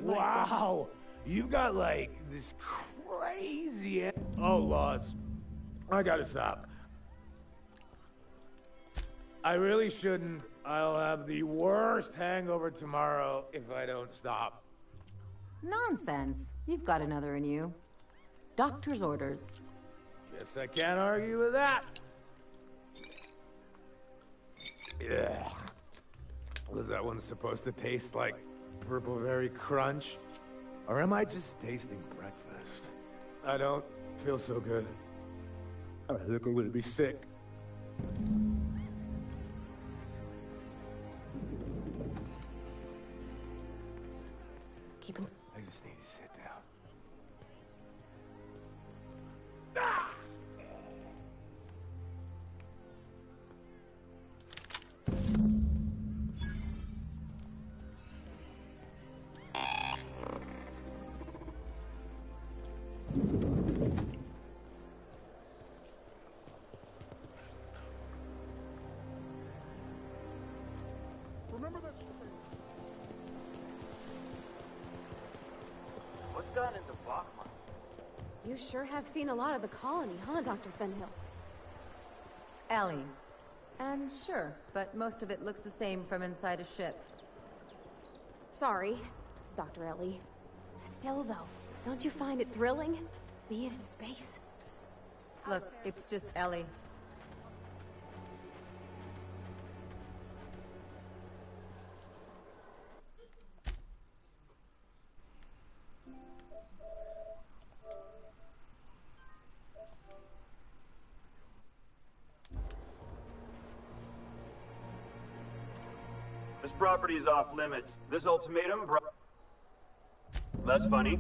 Wow! You got like this crazy... Oh, lost. I gotta stop. I really shouldn't. I'll have the worst hangover tomorrow if I don't stop. Nonsense. You've got another in you. Doctor's orders. Guess I can't argue with that. Yeah. Was that one supposed to taste like Purple Berry Crunch? Or am I just tasting breakfast? I don't feel so good. I think I'm gonna be sick. Keep him. I just need to sit down. Remember that street? What's gone into Bachman? You sure have seen a lot of the colony, huh, Dr. Fenhill? Ellie. And sure, but most of it looks the same from inside a ship. Sorry, Dr. Ellie. Still, though, don't you find it thrilling? Being in space? Look, it's just Ellie. This property is off limits. This ultimatum That's funny.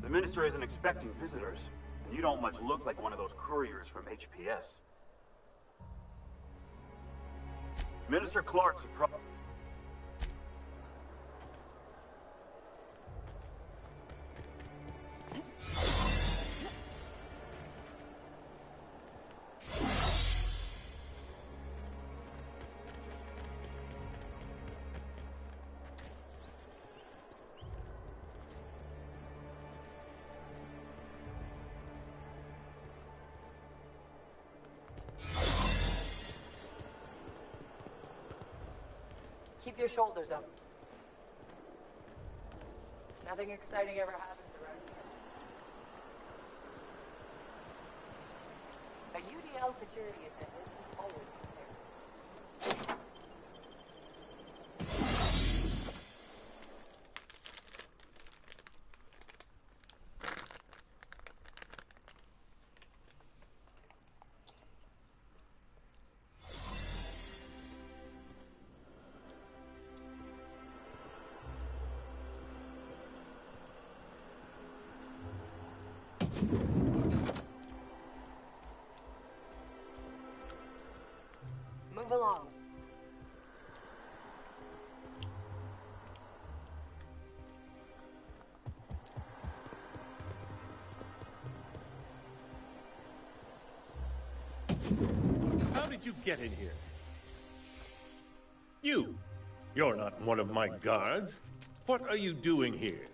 The minister isn't expecting visitors, and you don't much look like one of those couriers from HPS. Minister Clark's a Keep your shoulders up. Nothing exciting ever happens around here. A UDL security attendant is always prepared. Move along. How did you get in here? You're not one of my guards. What are you doing here?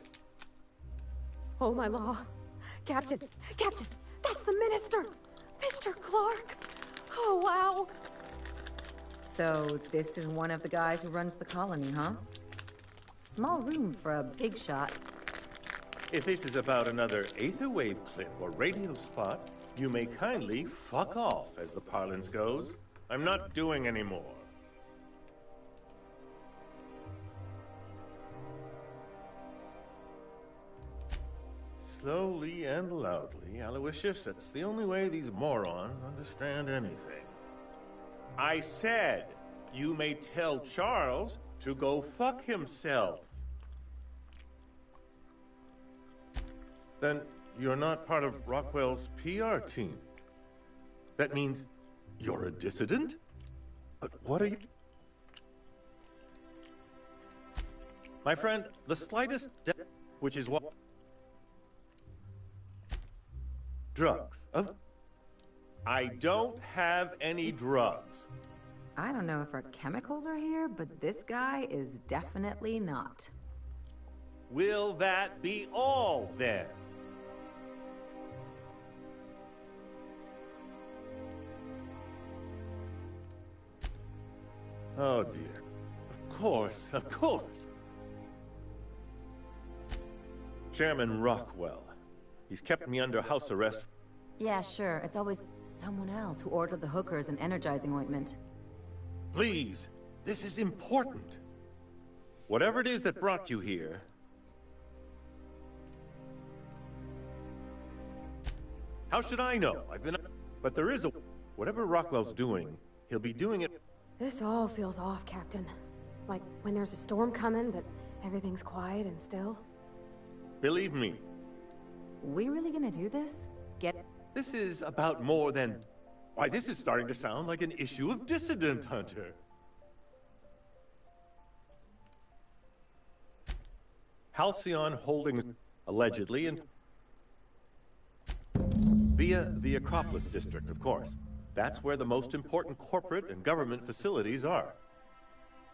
Oh, my law. Captain! Captain! That's the minister! Mr. Clark! Oh, wow! So, this is one of the guys who runs the colony, huh? Small room for a big shot. If this is about another Aetherwave clip or radio spot, you may kindly fuck off, as the parlance goes. I'm not doing any more. Slowly and loudly, Aloysius, that's the only way these morons understand anything. I said, you may tell Charles to go fuck himself. Then you're not part of Rockwell's PR team. That means you're a dissident? But what are you... My friend, the slightest which is what... Drugs. I don't have any drugs. I don't know if our chemicals are here, but this guy is definitely not. Will that be all, then? Oh, dear. Of course, of course. Chairman Rockwell. He's kept me under house arrest. Yeah, sure. It's always someone else who ordered the hookers and energizing ointment. Please, this is important. Whatever it is that brought you here... How should I know? I've been... But there is a... Whatever Rockwell's doing, he'll be doing it... This all feels off, Captain. Like when there's a storm coming, but everything's quiet and still. Believe me. We really gonna do this? This is about more than... Why, this is starting to sound like an issue of Dissident Hunter. Halcyon Holdings, allegedly, and... Via the Acropolis District, of course. That's where the most important corporate and government facilities are.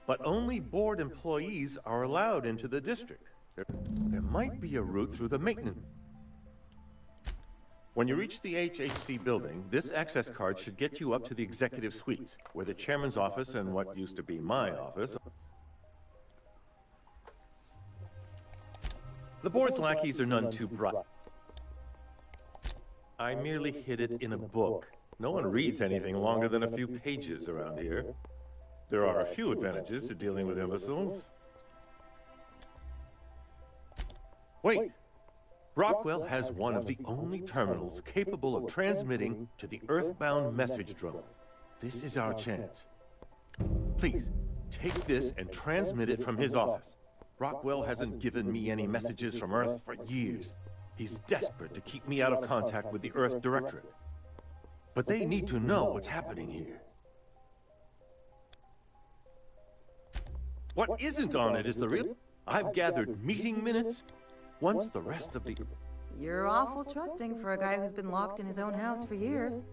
But only board employees are allowed into the district. There might be a route through the maintenance... When you reach the HHC building, this access card should get you up to the executive suites, where the chairman's office and what used to be my office... The board's lackeys are none too bright. I merely hid it in a book. No one reads anything longer than a few pages around here. There are a few advantages to dealing with imbeciles. Wait! Rockwell has one of the only terminals capable of transmitting to the Earthbound message drone. This is our chance. Please, take this and transmit it from his office. Rockwell hasn't given me any messages from Earth for years. He's desperate to keep me out of contact with the Earth Directorate. But they need to know what's happening here. What isn't on it is the real... I've gathered meeting minutes. Once the rest of the... You're awful trusting for a guy who's been locked in his own house for years.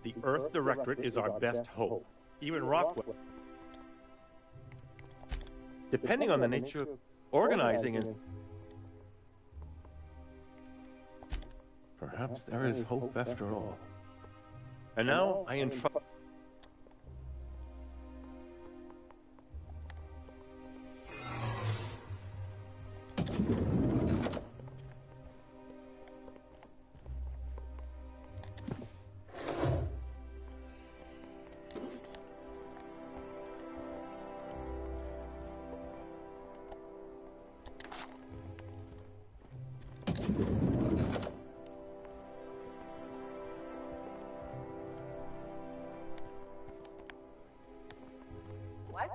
The Earth Directorate is our best hope. Even Rockwell... Depending on the nature of organizing and... Perhaps there is hope after all. And now I entrust... What?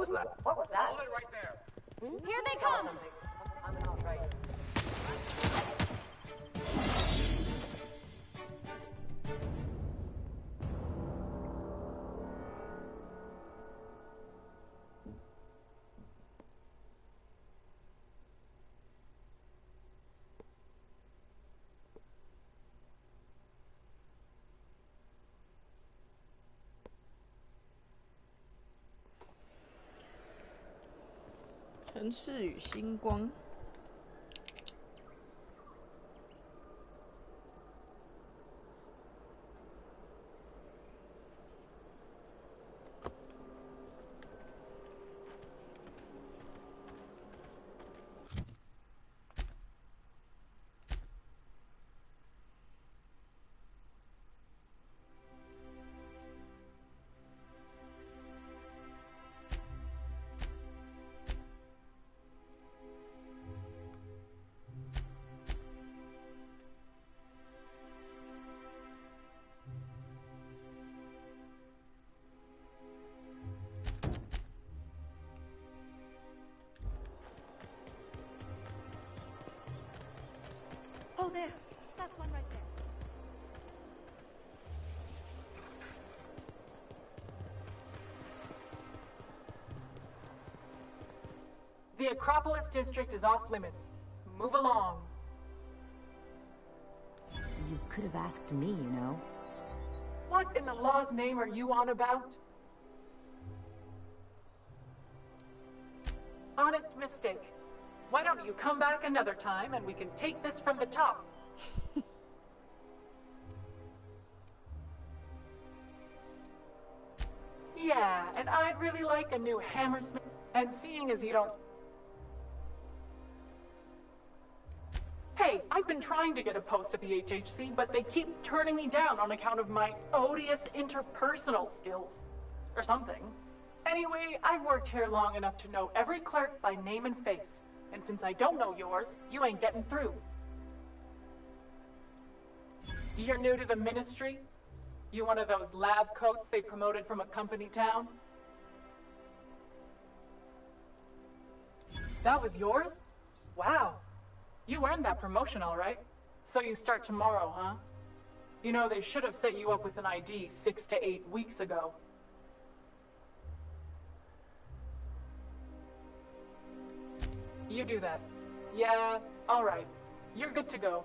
was that? What was that? Hold it right there. Here they come! I'm an alt-right.城市与星光。Oh, there. That's one right there. The Acropolis District is off limits. Move along. You could have asked me, you know. What in the law's name are you on about? Honest mistake. Why don't you come back another time and we can take this from the top? Yeah, and I'd really like a new hammersmith. And seeing as you don't... Hey, I've been trying to get a post at the HHC, but they keep turning me down on account of my odious interpersonal skills. Or something. Anyway, I've worked here long enough to know every clerk by name and face. And since I don't know yours, you ain't getting through. You're new to the ministry? You one of those lab coats they promoted from a company town? That was yours? Wow. You earned that promotion, all right. So you start tomorrow, huh? You know, they should have set you up with an ID 6 to 8 weeks ago. You do that. Yeah, all right. You're good to go.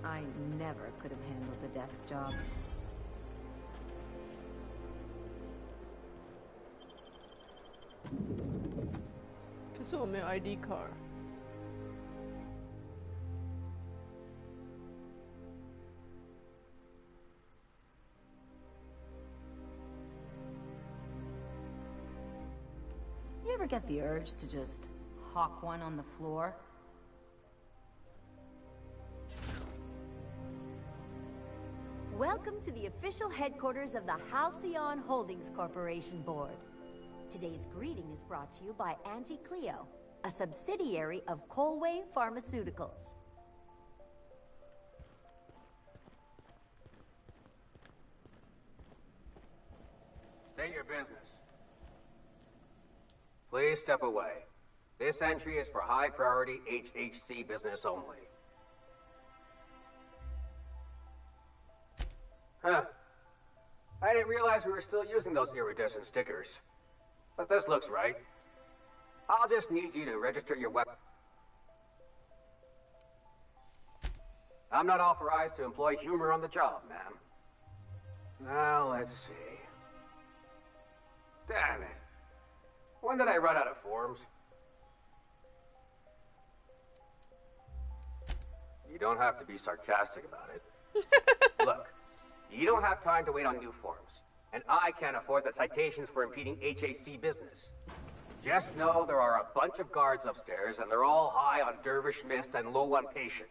I never could have handled the desk job.可是我没有 ID card。You ever get the urge to just hawk one on the floor? Welcome to the official headquarters of the Halcyon Holdings Corporation Board. Today's greeting is brought to you by Auntie Cleo, a subsidiary of Colway Pharmaceuticals. State your business. Please step away. This entry is for high-priority HHC business only. Huh. I didn't realize we were still using those iridescent stickers. But this looks right. I'll just need you to register your weapon. I'm not authorized to employ humor on the job, ma'am. Now, let's see. Damn it. When did I run out of forms? You don't have to be sarcastic about it. Look, you don't have time to wait on new forms. And I can't afford the citations for impeding HAC business. Just know there are a bunch of guards upstairs, and they're all high on dervish mist and low on patience.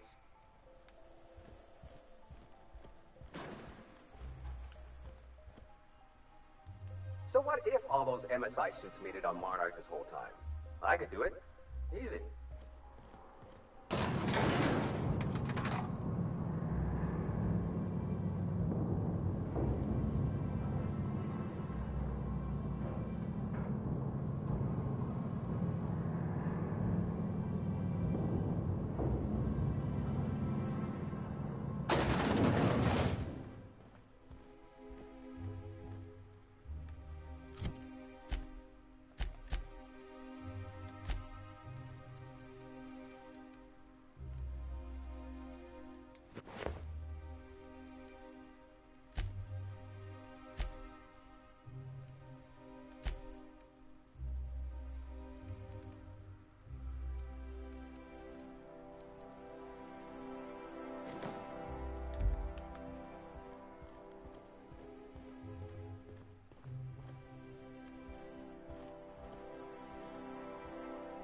So what if all those MSI suits made it on Monarch this whole time? I could do it. Easy.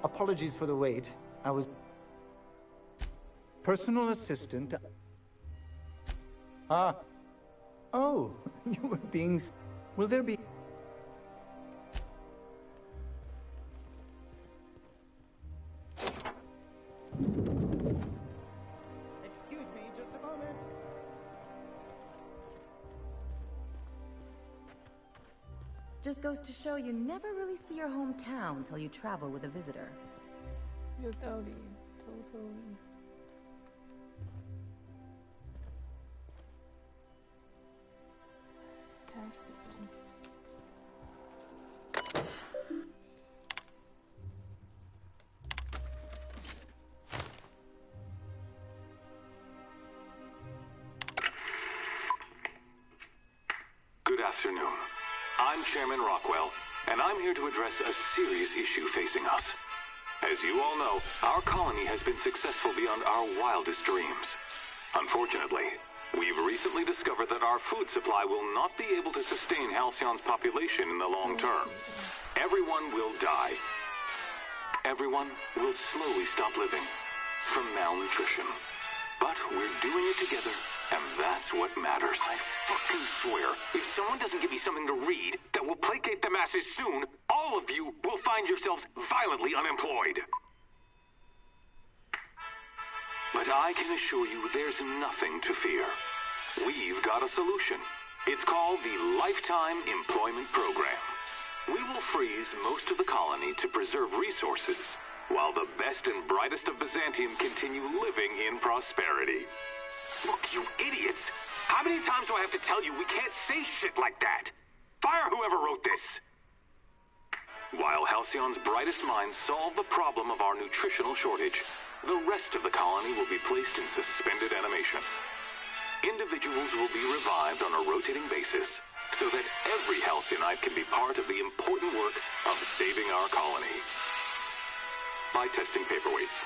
Apologies for the wait. I was... Personal assistant... Ah. Oh, you were being... Will there be... Excuse me, just a moment. Just goes to show you never really see your hometown till you travel with a visitor. 有道理 ，totally。开始。Good afternoon. I'm Chairman Rockwell, and I'm here to address a serious issue facing us. As you all know, our colony has been successful beyond our wildest dreams. Unfortunately, we've recently discovered that our food supply will not be able to sustain Halcyon's population in the long term. Everyone will die. Everyone will slowly stop living from malnutrition. But we're doing it together, and that's what matters. I fucking swear, if someone doesn't give me something to read that will placate the masses soon, all of you will find yourselves violently unemployed. But I can assure you there's nothing to fear. We've got a solution. It's called the Lifetime Employment Program. We will freeze most of the colony to preserve resources, while the best and brightest of Byzantium continue living in prosperity. Look, you idiots! How many times do I have to tell you we can't say shit like that? Fire whoever wrote this! While Halcyon's brightest minds solve the problem of our nutritional shortage, the rest of the colony will be placed in suspended animation. Individuals will be revived on a rotating basis, so that every Halcyonite can be part of the important work of saving our colony. By testing paperweights.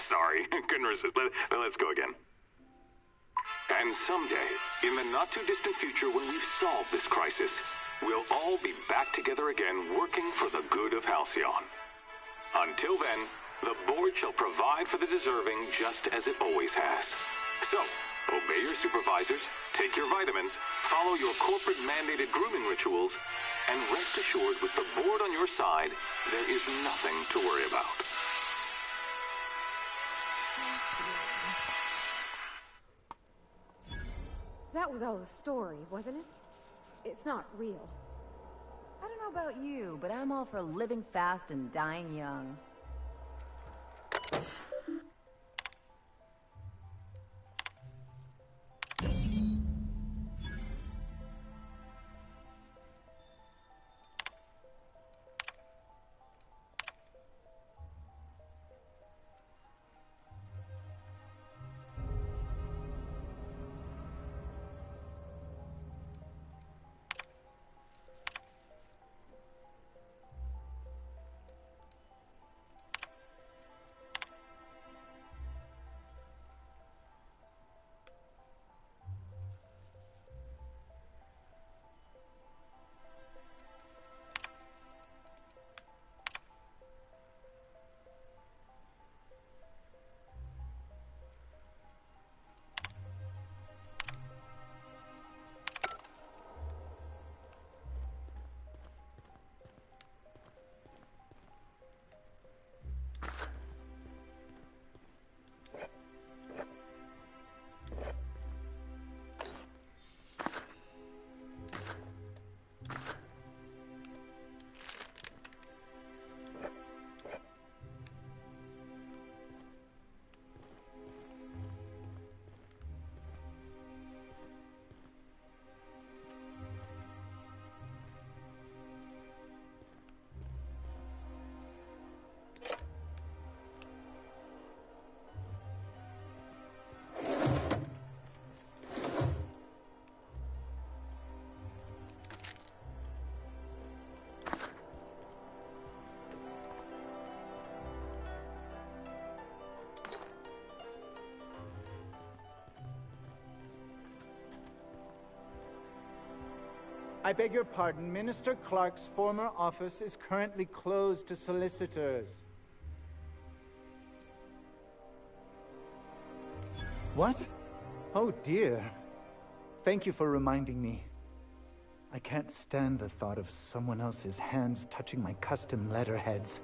Sorry, couldn't resist. Let's go again. And someday, in the not-too-distant future when we've solved this crisis, we'll all be back together again working for the good of Halcyon. Until then, the board shall provide for the deserving just as it always has. So, obey your supervisors, take your vitamins, follow your corporate-mandated grooming rituals, and rest assured with the board on your side, there is nothing to worry about. That was all a story, wasn't it? It's not real. I don't know about you, but I'm all for living fast and dying young. I beg your pardon. Minister Clark's former office is currently closed to solicitors. What? Oh dear. Thank you for reminding me. I can't stand the thought of someone else's hands touching my custom letterheads.